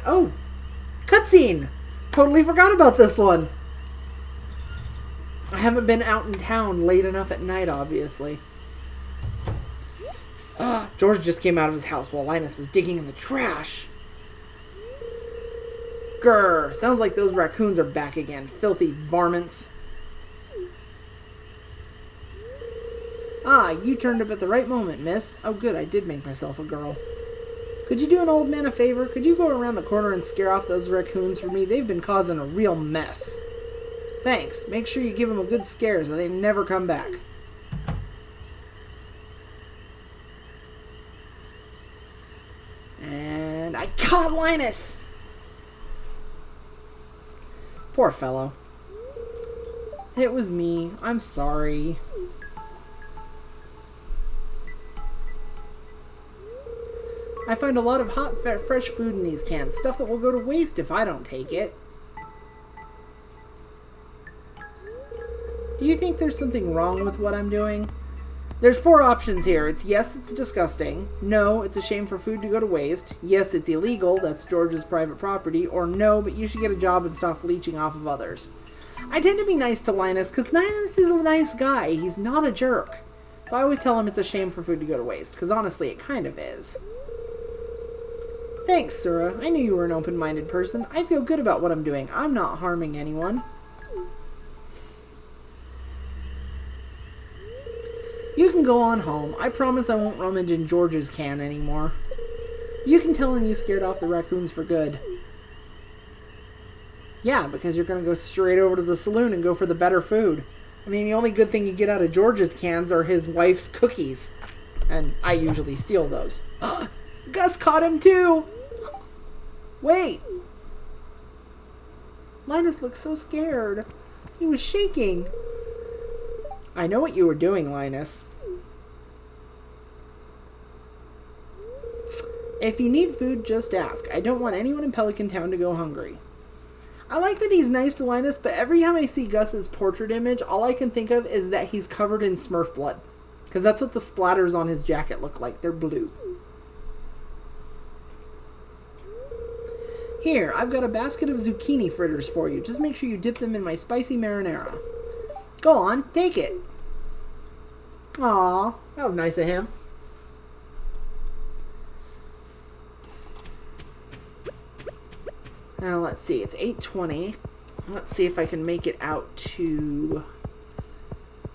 Oh! Cutscene! Totally forgot about this one! I haven't been out in town late enough at night, obviously. George just came out of his house while Linus was digging in the trash. Grr! Sounds like those raccoons are back again. Filthy varmints. Ah, you turned up at the right moment, miss. Oh good, I did make myself a girl. Could you do an old man a favor? Could you go around the corner and scare off those raccoons for me? They've been causing a real mess. Thanks. Make sure you give them a good scare so they never come back. And I caught Linus! Poor fellow. It was me. I'm sorry. I find a lot of hot, fresh food in these cans. Stuff that will go to waste if I don't take it. Do you think there's something wrong with what I'm doing? There's 4 options here. It's yes, it's disgusting. No, it's a shame for food to go to waste. Yes, it's illegal. That's George's private property. Or no, but you should get a job and stop leeching off of others. I tend to be nice to Linus because Linus is a nice guy. He's not a jerk. So I always tell him it's a shame for food to go to waste because honestly, it kind of is. Thanks, Sura. I knew you were an open-minded person. I feel good about what I'm doing. I'm not harming anyone. You can go on home. I promise I won't rummage in George's can anymore. You can tell him you scared off the raccoons for good. Yeah, because you're going to go straight over to the saloon and go for the better food. I mean, the only good thing you get out of George's cans are his wife's cookies. And I usually steal those. Gus caught him too! Wait! Linus looked so scared. He was shaking. I know what you were doing, Linus. If you need food, just ask. I don't want anyone in Pelican Town to go hungry. I like that he's nice to Linus, but every time I see Gus's portrait image, all I can think of is that he's covered in Smurf blood. Because that's what the splatters on his jacket look like. They're blue. Here, I've got a basket of zucchini fritters for you. Just make sure you dip them in my spicy marinara. Go on, take it. Aw, that was nice of him. Now, let's see. It's 8:20. Let's see if I can make it out to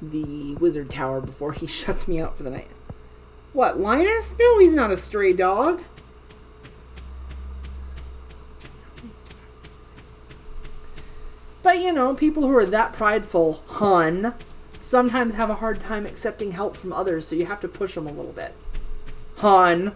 the wizard tower before he shuts me out for the night. What, Linus? No, he's not a stray dog. But, you know, people who are that prideful, hun, sometimes have a hard time accepting help from others, so you have to push them a little bit. Hun.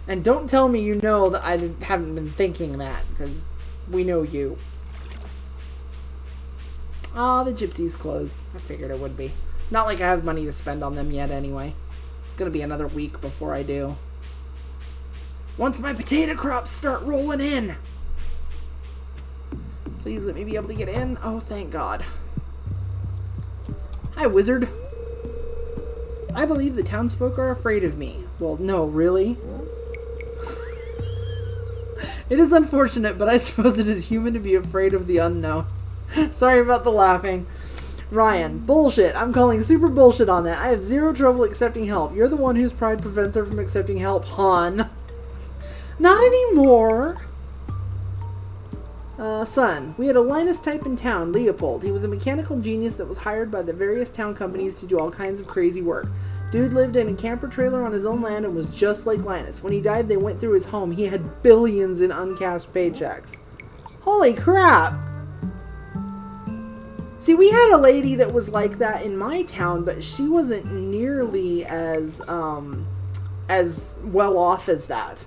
And don't tell me you know that I haven't been thinking that, because we know you. Ah, the gypsy's closed. I figured it would be. Not like I have money to spend on them yet anyway. It's going to be another week before I do. Once my potato crops start rolling in. Please let me be able to get in. Oh, thank God. Hi, wizard. I believe the townsfolk are afraid of me. Well, no, really? It is unfortunate, but I suppose it is human to be afraid of the unknown. Sorry about the laughing. Ryan, bullshit. I'm calling super bullshit on that. I have zero trouble accepting help. You're the one whose pride prevents her from accepting help, hon. Not anymore. Son, we had a Linus type in town, Leopold. He was a mechanical genius that was hired by the various town companies to do all kinds of crazy work. Dude lived in a camper trailer on his own land and was just like Linus. When he died, they went through his home. He had billions in uncashed paychecks. Holy crap! See, we had a lady that was like that in my town, but she wasn't nearly as well off as that.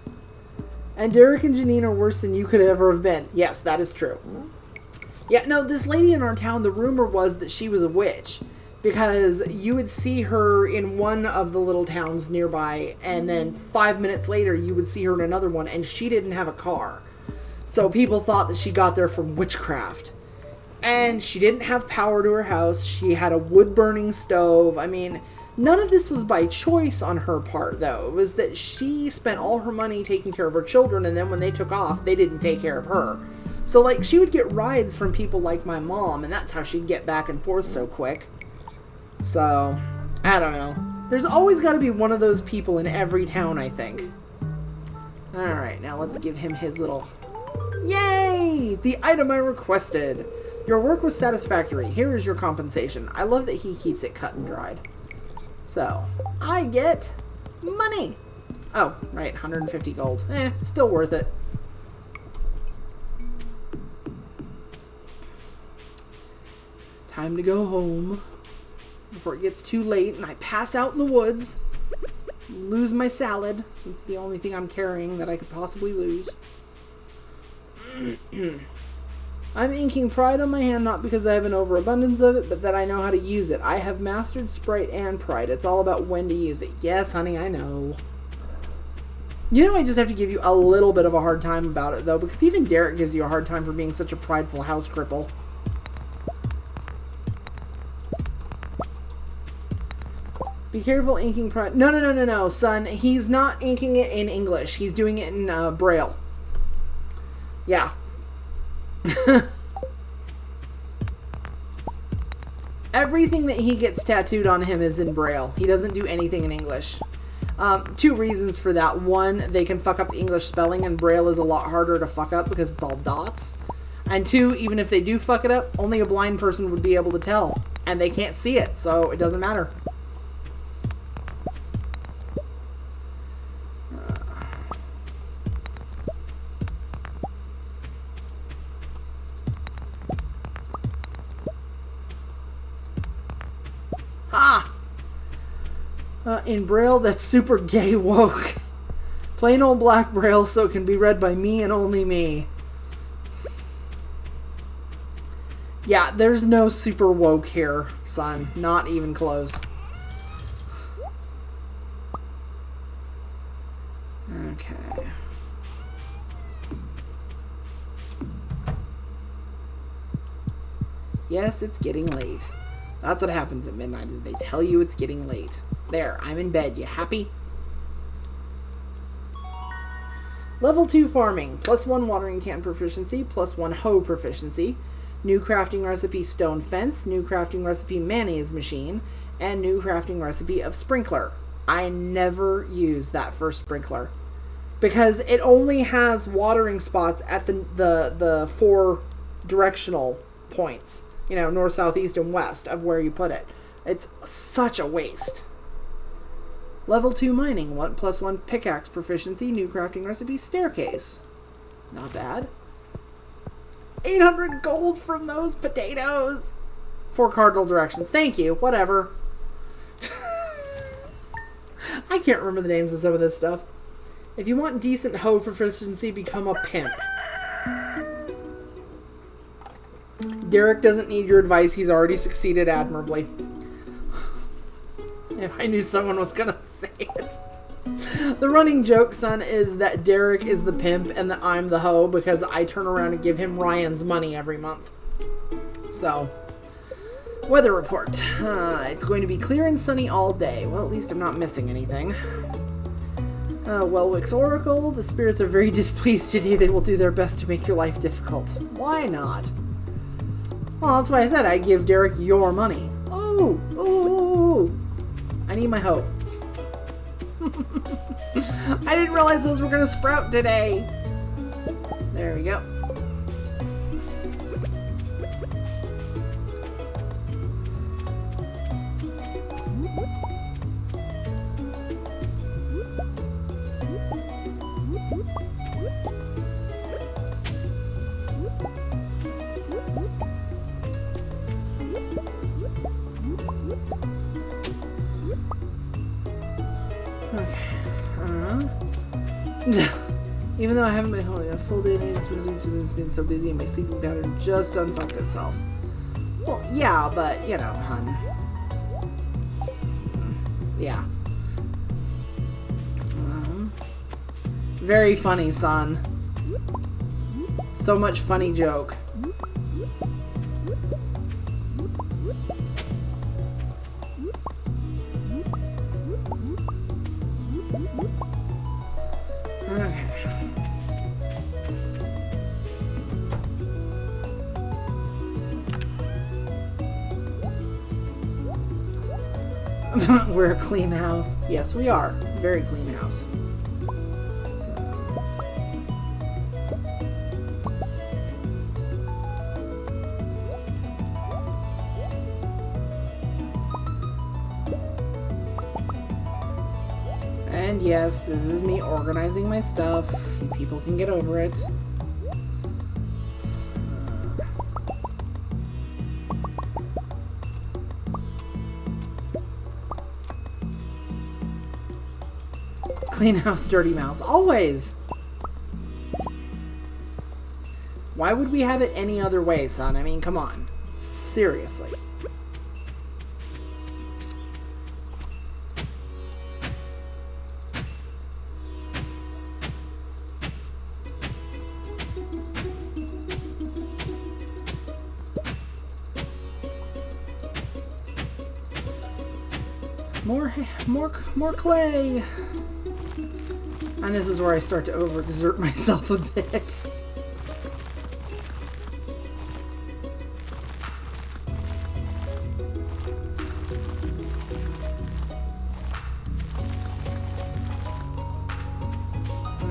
And Derek and Janine are worse than you could ever have been. Yes, that is true. Yeah, no, this lady in our town, the rumor was that she was a witch. Because you would see her in one of the little towns nearby, and then 5 minutes later you would see her in another one, and she didn't have a car. So people thought that she got there from witchcraft. And she didn't have power to her house. She had a wood-burning stove. I mean, none of this was by choice on her part, though. It was that she spent all her money taking care of her children, and then when they took off, they didn't take care of her. So, like, she would get rides from people like my mom, and that's how she'd get back and forth so quick. So, I don't know. There's always got to be one of those people in every town, I think. Alright, now let's give him his little... Yay! The item I requested! Your work was satisfactory. Here is your compensation. I love that he keeps it cut and dried. So, I get money! Oh, right, 150 gold. Still worth it. Time to go home. Before it gets too late and I pass out in the woods. Lose my salad, since it's the only thing I'm carrying that I could possibly lose. I'm inking Pride on my hand not because I have an overabundance of it, but that I know how to use it. I have mastered Sprite and Pride. It's all about when to use it. Yes, honey, I know. You know, I just have to give you a little bit of a hard time about it, though, because even Derek gives you a hard time for being such a prideful house cripple. Be careful inking Pride. No, son. He's not inking it in English. He's doing it in Braille. Yeah. Everything that he gets tattooed on him is in Braille. He doesn't do anything in English. Two reasons for that. One, they can fuck up the English spelling, and Braille is a lot harder to fuck up because it's all dots. And two, even if they do fuck it up, only a blind person would be able to tell. And they can't see it, so it doesn't matter. In Braille, that's super gay woke. Plain old black Braille so it can be read by me and only me. Yeah, there's no super woke here, son. Not even close. Okay. Yes, it's getting late. That's what happens at midnight, is they tell you it's getting late. There, I'm in bed. You happy? Level 2 farming. +1 watering can proficiency. +1 hoe proficiency. New crafting recipe stone fence. New crafting recipe mayonnaise machine. And new crafting recipe of sprinkler. I never use that first sprinkler, because it only has watering spots at the 4 directional points. You know, north, south, east, and west of where you put it. It's such a waste. Level 2 mining. +1 pickaxe proficiency. New crafting recipe staircase. Not bad. 800 gold from those potatoes. 4 cardinal directions. Thank you. Whatever. I can't remember the names of some of this stuff. If you want decent hoe proficiency, become a pimp. Derek doesn't need your advice. He's already succeeded admirably. If I knew someone was going to say it. The running joke, son, is that Derek is the pimp and that I'm the hoe, because I turn around and give him Ryan's money every month. So, weather report. It's going to be clear and sunny all day. Well, at least I'm not missing anything. Welwick's Oracle. The spirits are very displeased today. They will do their best to make your life difficult. Why not? Well, that's why I said I give Derek your money. Oh, oh, I need my hoe. I didn't realize those were going to sprout today. There we go. Even though I haven't been home a full day, it's been so busy and my sleeping pattern just unfucked itself. Well, yeah, but, you know, hun. Yeah. Very funny, son. So much funny joke. Okay. We're a clean house. Yes, we are. Very clean house. And yes, this is me organizing my stuff. People can get over it. Clean house, dirty mouths. Always! Why would we have it any other way, son? I mean, come on. Seriously. More clay. And this is where I start to overexert myself a bit.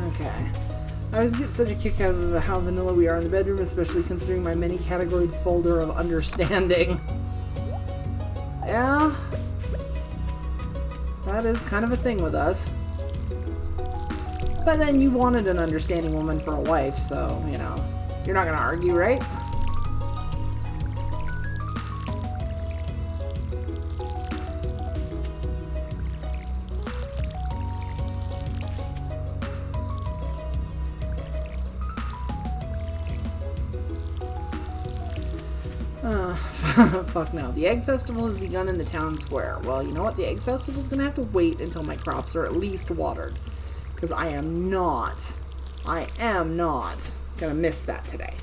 Okay. I always get such a kick out of how vanilla we are in the bedroom, especially considering my many categoried folder of understanding. Yeah. That is kind of a thing with us. But then you wanted an understanding woman for a wife, so, you know, you're not gonna argue, right? Fuck no. The Egg Festival has begun in the town square. Well, you know what? The Egg Festival is going to have to wait until my crops are at least watered. Because I am not going to miss that today.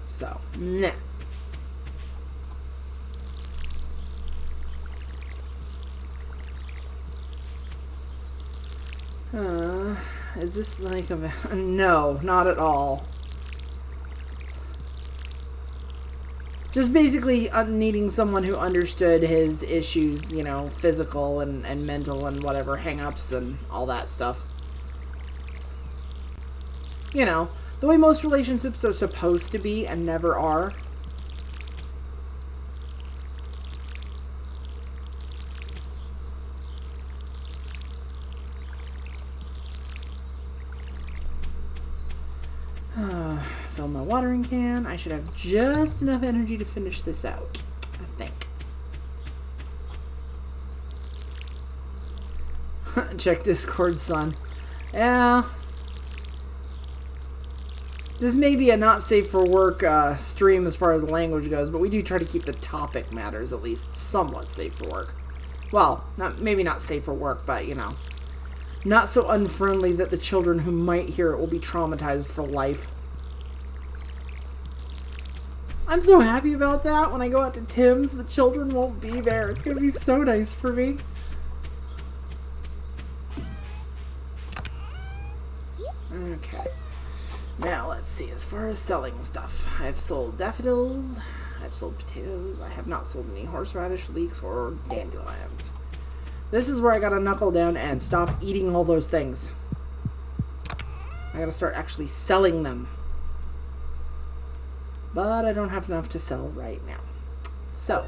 So, nah. Is this like a... No, not at all. Just basically needing someone who understood his issues, you know, physical and mental and whatever, hang-ups and all that stuff. You know, the way most relationships are supposed to be and never are. Fill my watering can. I should have just enough energy to finish this out, I think. Check Discord, son. Yeah. This may be a not safe for work stream as far as language goes, but we do try to keep the topic matters at least somewhat safe for work. Well, maybe not safe for work, but, you know, not so unfriendly that the children who might hear it will be traumatized for life. I'm so happy about that. When I go out to Tim's, the children won't be there. It's going to be so nice for me. Okay. Now, let's see. As far as selling stuff, I've sold daffodils. I've sold potatoes. I have not sold any horseradish, leeks, or dandelions. This is where I gotta knuckle down and stop eating all those things. I gotta start actually selling them. But I don't have enough to sell right now. So,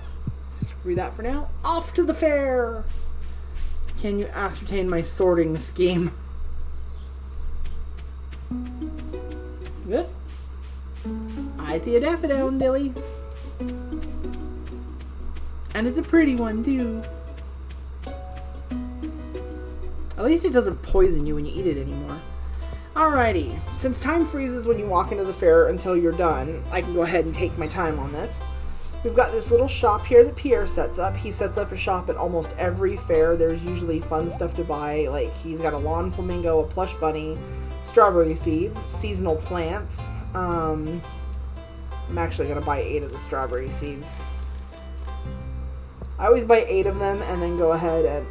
screw that for now. Off to the fair! Can you ascertain my sorting scheme? Good. I see a daffodil, and it's a pretty one, too. At least it doesn't poison you when you eat it anymore. Alrighty, since time freezes when you walk into the fair until you're done, I can go ahead and take my time on this. We've got this little shop here that Pierre sets up. He sets up a shop at almost every fair. There's usually fun stuff to buy, like he's got a lawn flamingo, a plush bunny, strawberry seeds, seasonal plants. I'm actually going to buy 8 of the strawberry seeds. I always buy 8 of them and then go ahead and...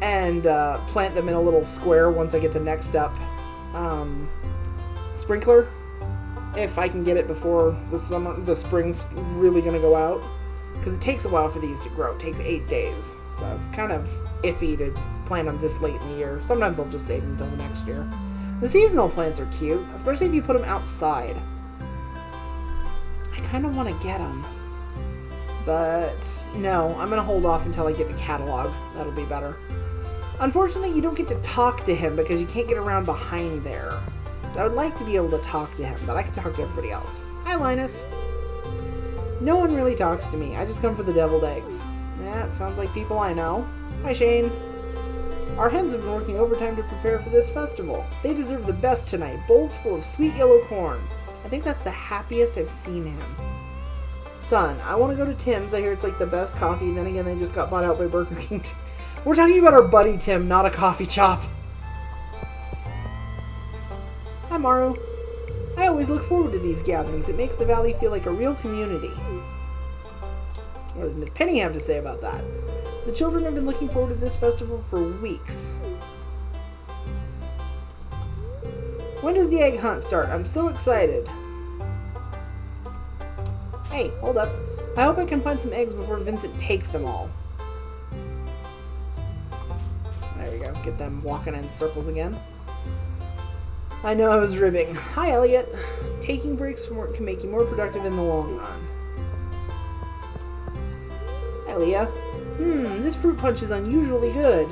and plant them in a little square once I get the next up sprinkler, if I can get it before the spring's really gonna go out, because it takes a while for these to grow. It takes 8 days, so it's kind of iffy to plant them this late in the year. Sometimes I'll just save them until the next year. The seasonal plants are cute, especially if you put them outside. I kind of want to get them, but no, I'm gonna hold off until I get the catalog. That'll be better. Unfortunately, you don't get to talk to him because you can't get around behind there. I would like to be able to talk to him, but I can talk to everybody else. Hi, Linus. No one really talks to me. I just come for the deviled eggs. That sounds like people I know. Hi, Shane. Our hens have been working overtime to prepare for this festival. They deserve the best tonight. Bowls full of sweet yellow corn. I think that's the happiest I've seen him. Son, I want to go to Tim's. I hear it's like the best coffee. Then again, they just got bought out by Burger King. We're talking about our buddy Tim, not a coffee shop. Hi, Maru. I always look forward to these gatherings. It makes the valley feel like a real community. What does Miss Penny have to say about that? The children have been looking forward to this festival for weeks. When does the egg hunt start? I'm so excited. Hey, hold up. I hope I can find some eggs before Vincent takes them all. There we go. Get them walking in circles again. I know I was ribbing. Hi, Elliot. Taking breaks from work can make you more productive in the long run. Hi, Leah. This fruit punch is unusually good.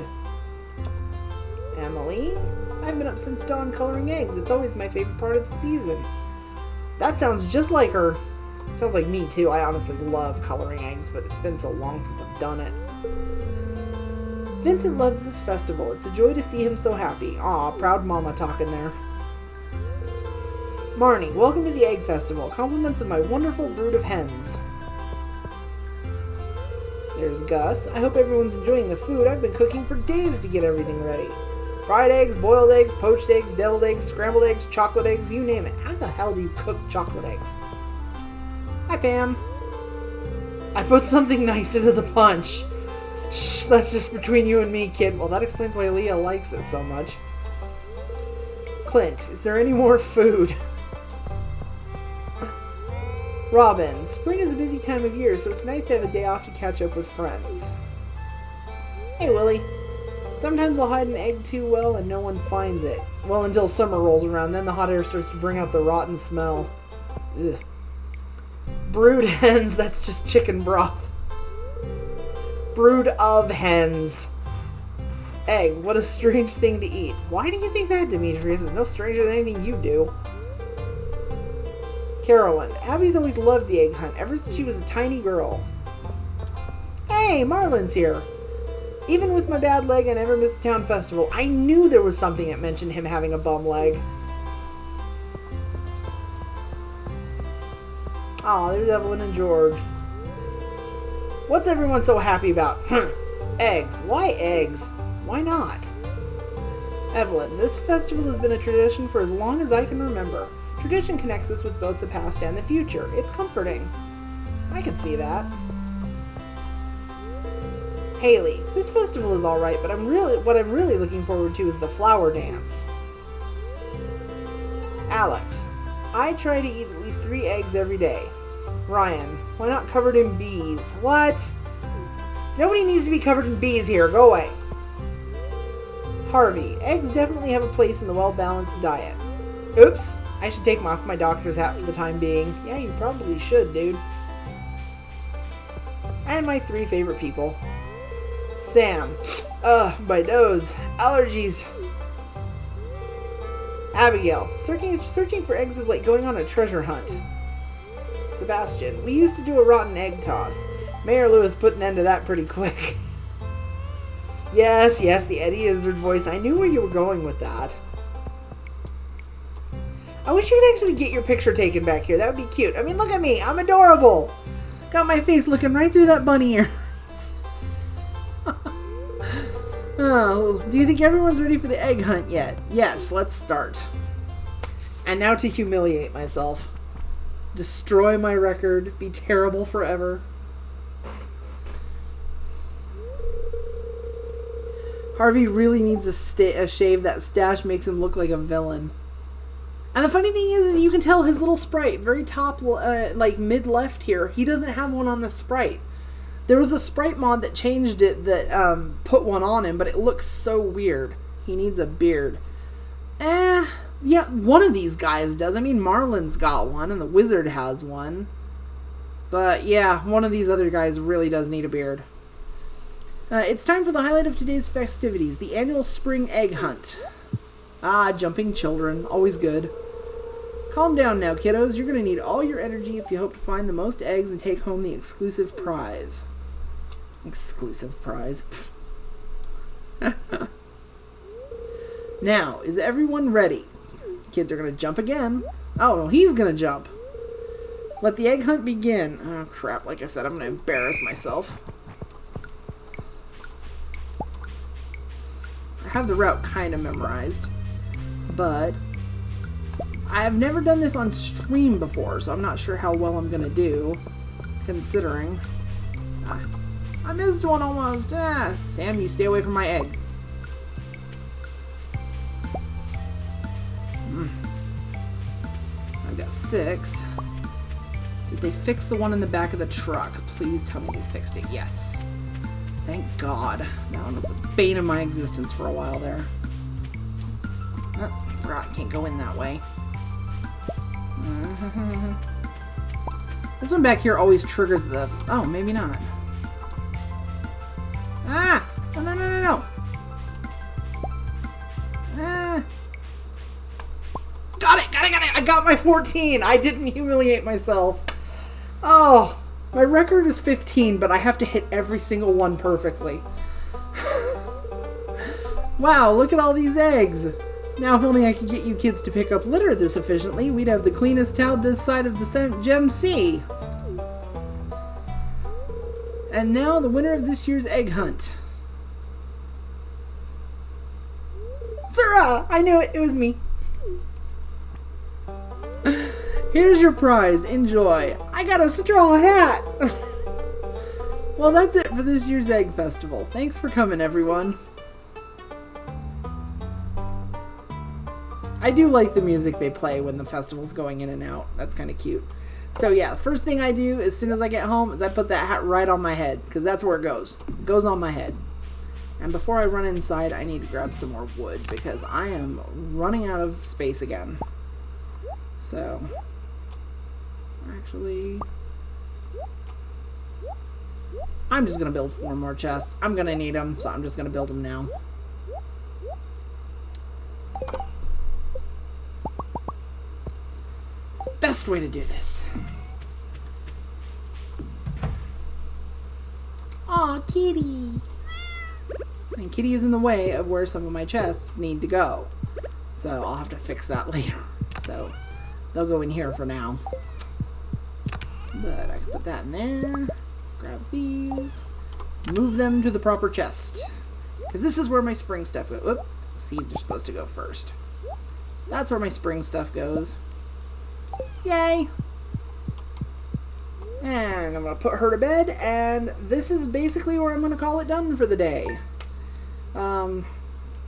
Emily? I've been up since dawn coloring eggs. It's always my favorite part of the season. That sounds just like her. Sounds like me, too. I honestly love coloring eggs, but it's been so long since I've done it. Vincent loves this festival. It's a joy to see him so happy. Aw, proud mama talking there. Marnie, welcome to the Egg Festival. Compliments of my wonderful brood of hens. There's Gus. I hope everyone's enjoying the food. I've been cooking for days to get everything ready. Fried eggs, boiled eggs, poached eggs, deviled eggs, scrambled eggs, chocolate eggs, you name it. How the hell do you cook chocolate eggs? Hi, Pam. I put something nice into the punch. Shh, that's just between you and me, kid. Well, that explains why Leah likes it so much. Clint, is there any more food? Robin, spring is a busy time of year, so it's nice to have a day off to catch up with friends. Hey, Willie. Sometimes I'll hide an egg too well and no one finds it. Well, until summer rolls around, then the hot air starts to bring out the rotten smell. Ugh. Brood hens, that's just chicken broth. Brood of hens. Egg, what a strange thing to eat. Why do you think that, Demetrius? It's no stranger than anything you do. Carolyn, Abby's always loved the egg hunt, ever since she was a tiny girl. Hey, Marlin's here. Even with my bad leg, I never missed a town festival. I knew there was something that mentioned him having a bum leg. Aw, there's Evelyn and George. What's everyone so happy about? Eggs. Why eggs? Why not? Evelyn, this festival has been a tradition for as long as I can remember. Tradition connects us with both the past and the future. It's comforting. I can see that. Haley, this festival is alright, but what I'm really looking forward to is the flower dance. Alex, I try to eat at least 3 eggs every day. Ryan, why not covered in bees? What? Nobody needs to be covered in bees here. Go away. Harvey, eggs definitely have a place in the well-balanced diet. Oops, I should take off my doctor's hat for the time being. Yeah, you probably should, dude. And my 3 favorite people. Sam, my nose, allergies. Abigail, searching for eggs is like going on a treasure hunt. Sebastian, we used to do a rotten egg toss. Mayor Lewis put an end to that pretty quick. Yes, the Eddie Izzard voice. I knew where you were going with that. I wish you could actually get your picture taken back here. That would be cute. I mean, look at me. I'm adorable. Got my face looking right through that bunny ear. Oh, do you think everyone's ready for the egg hunt yet? Yes, let's start. And now to humiliate myself. Destroy my record. Be terrible forever. Harvey really needs a shave. That stash makes him look like a villain. And the funny thing is you can tell his little sprite, very top, like mid-left here, he doesn't have one on the sprite. There was a sprite mod that changed it that put one on him, but it looks so weird. He needs a beard. Yeah, one of these guys does. I mean, Marlin's got one, and the wizard has one. But yeah, one of these other guys really does need a beard. It's time for the highlight of today's festivities, the annual spring egg hunt. Ah, jumping children, always good. Calm down now, kiddos. You're going to need all your energy if you hope to find the most eggs and take home the exclusive prize. Exclusive prize. Now, is everyone ready? Kids are going to jump again. Oh, no, he's going to jump. Let the egg hunt begin. Oh, crap. Like I said, I'm going to embarrass myself. I have the route kind of memorized, but I have never done this on stream before, so I'm not sure how well I'm going to do, considering. I missed one almost. Sam, you stay away from my eggs. I've got 6. Did they fix the one in the back of the truck? Please tell me they fixed it. Yes. Thank God. That one was the bane of my existence for a while there. forgot I can't go in that way. This one back here always triggers the... Oh, maybe not. Ah! No, no, no, no, no! Ah! Got it! Got it! Got it! I got my 14! I didn't humiliate myself. Oh! My record is 15, but I have to hit every single one perfectly. Wow, look at all these eggs! Now, if only I could get you kids to pick up litter this efficiently, we'd have the cleanest town this side of the Gem Sea. And now, the winner of this year's egg hunt. Zura! I knew it! It was me. Here's your prize. Enjoy. I got a straw hat! Well, that's it for this year's Egg Festival. Thanks for coming, everyone. I do like the music they play when the festival's going in and out. That's kind of cute. So yeah, the first thing I do as soon as I get home is I put that hat right on my head, because that's where it goes. It goes on my head. And before I run inside, I need to grab some more wood, because I am running out of space again. So, actually, I'm just going to build 4 more chests. I'm going to need them, so I'm just going to build them now. Best way to do this. Aw, kitty! And kitty is in the way of where some of my chests need to go. So I'll have to fix that later. So they'll go in here for now. But I can put that in there. Grab these. Move them to the proper chest. Because this is where my spring stuff goes. Whoop. Seeds are supposed to go first. That's where my spring stuff goes. Yay! And I'm going to put her to bed, and this is basically where I'm going to call it done for the day.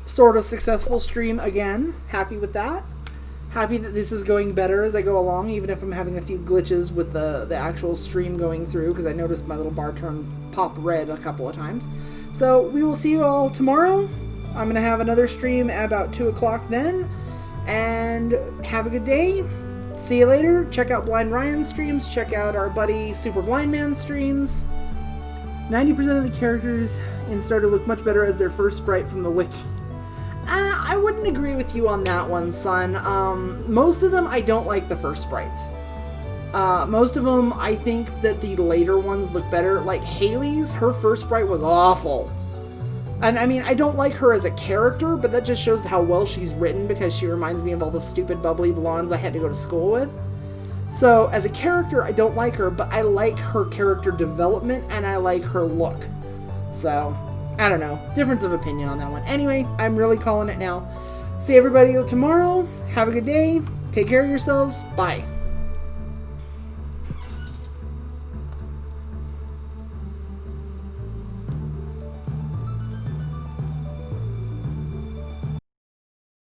Sort of successful stream again. Happy with that. Happy that this is going better as I go along, even if I'm having a few glitches with the actual stream going through, because I noticed my little bar turn pop red a couple of times. So we will see you all tomorrow. I'm going to have another stream at about 2 o'clock then, and have a good day. See you later. Check out Blind Ryan's streams. Check out our buddy Super Blind Man's streams. 90% of the characters in Stardew look much better as their first sprite from the wiki. I wouldn't agree with you on that one, son. Most of them, I don't like the first sprites. Most of them, I think that the later ones look better. Like Haley's, her first sprite was awful. And I mean, I don't like her as a character, but that just shows how well she's written, because she reminds me of all the stupid bubbly blondes I had to go to school with. So, as a character, I don't like her, but I like her character development, and I like her look. So, I don't know. Difference of opinion on that one. Anyway, I'm really calling it now. See everybody tomorrow. Have a good day. Take care of yourselves. Bye.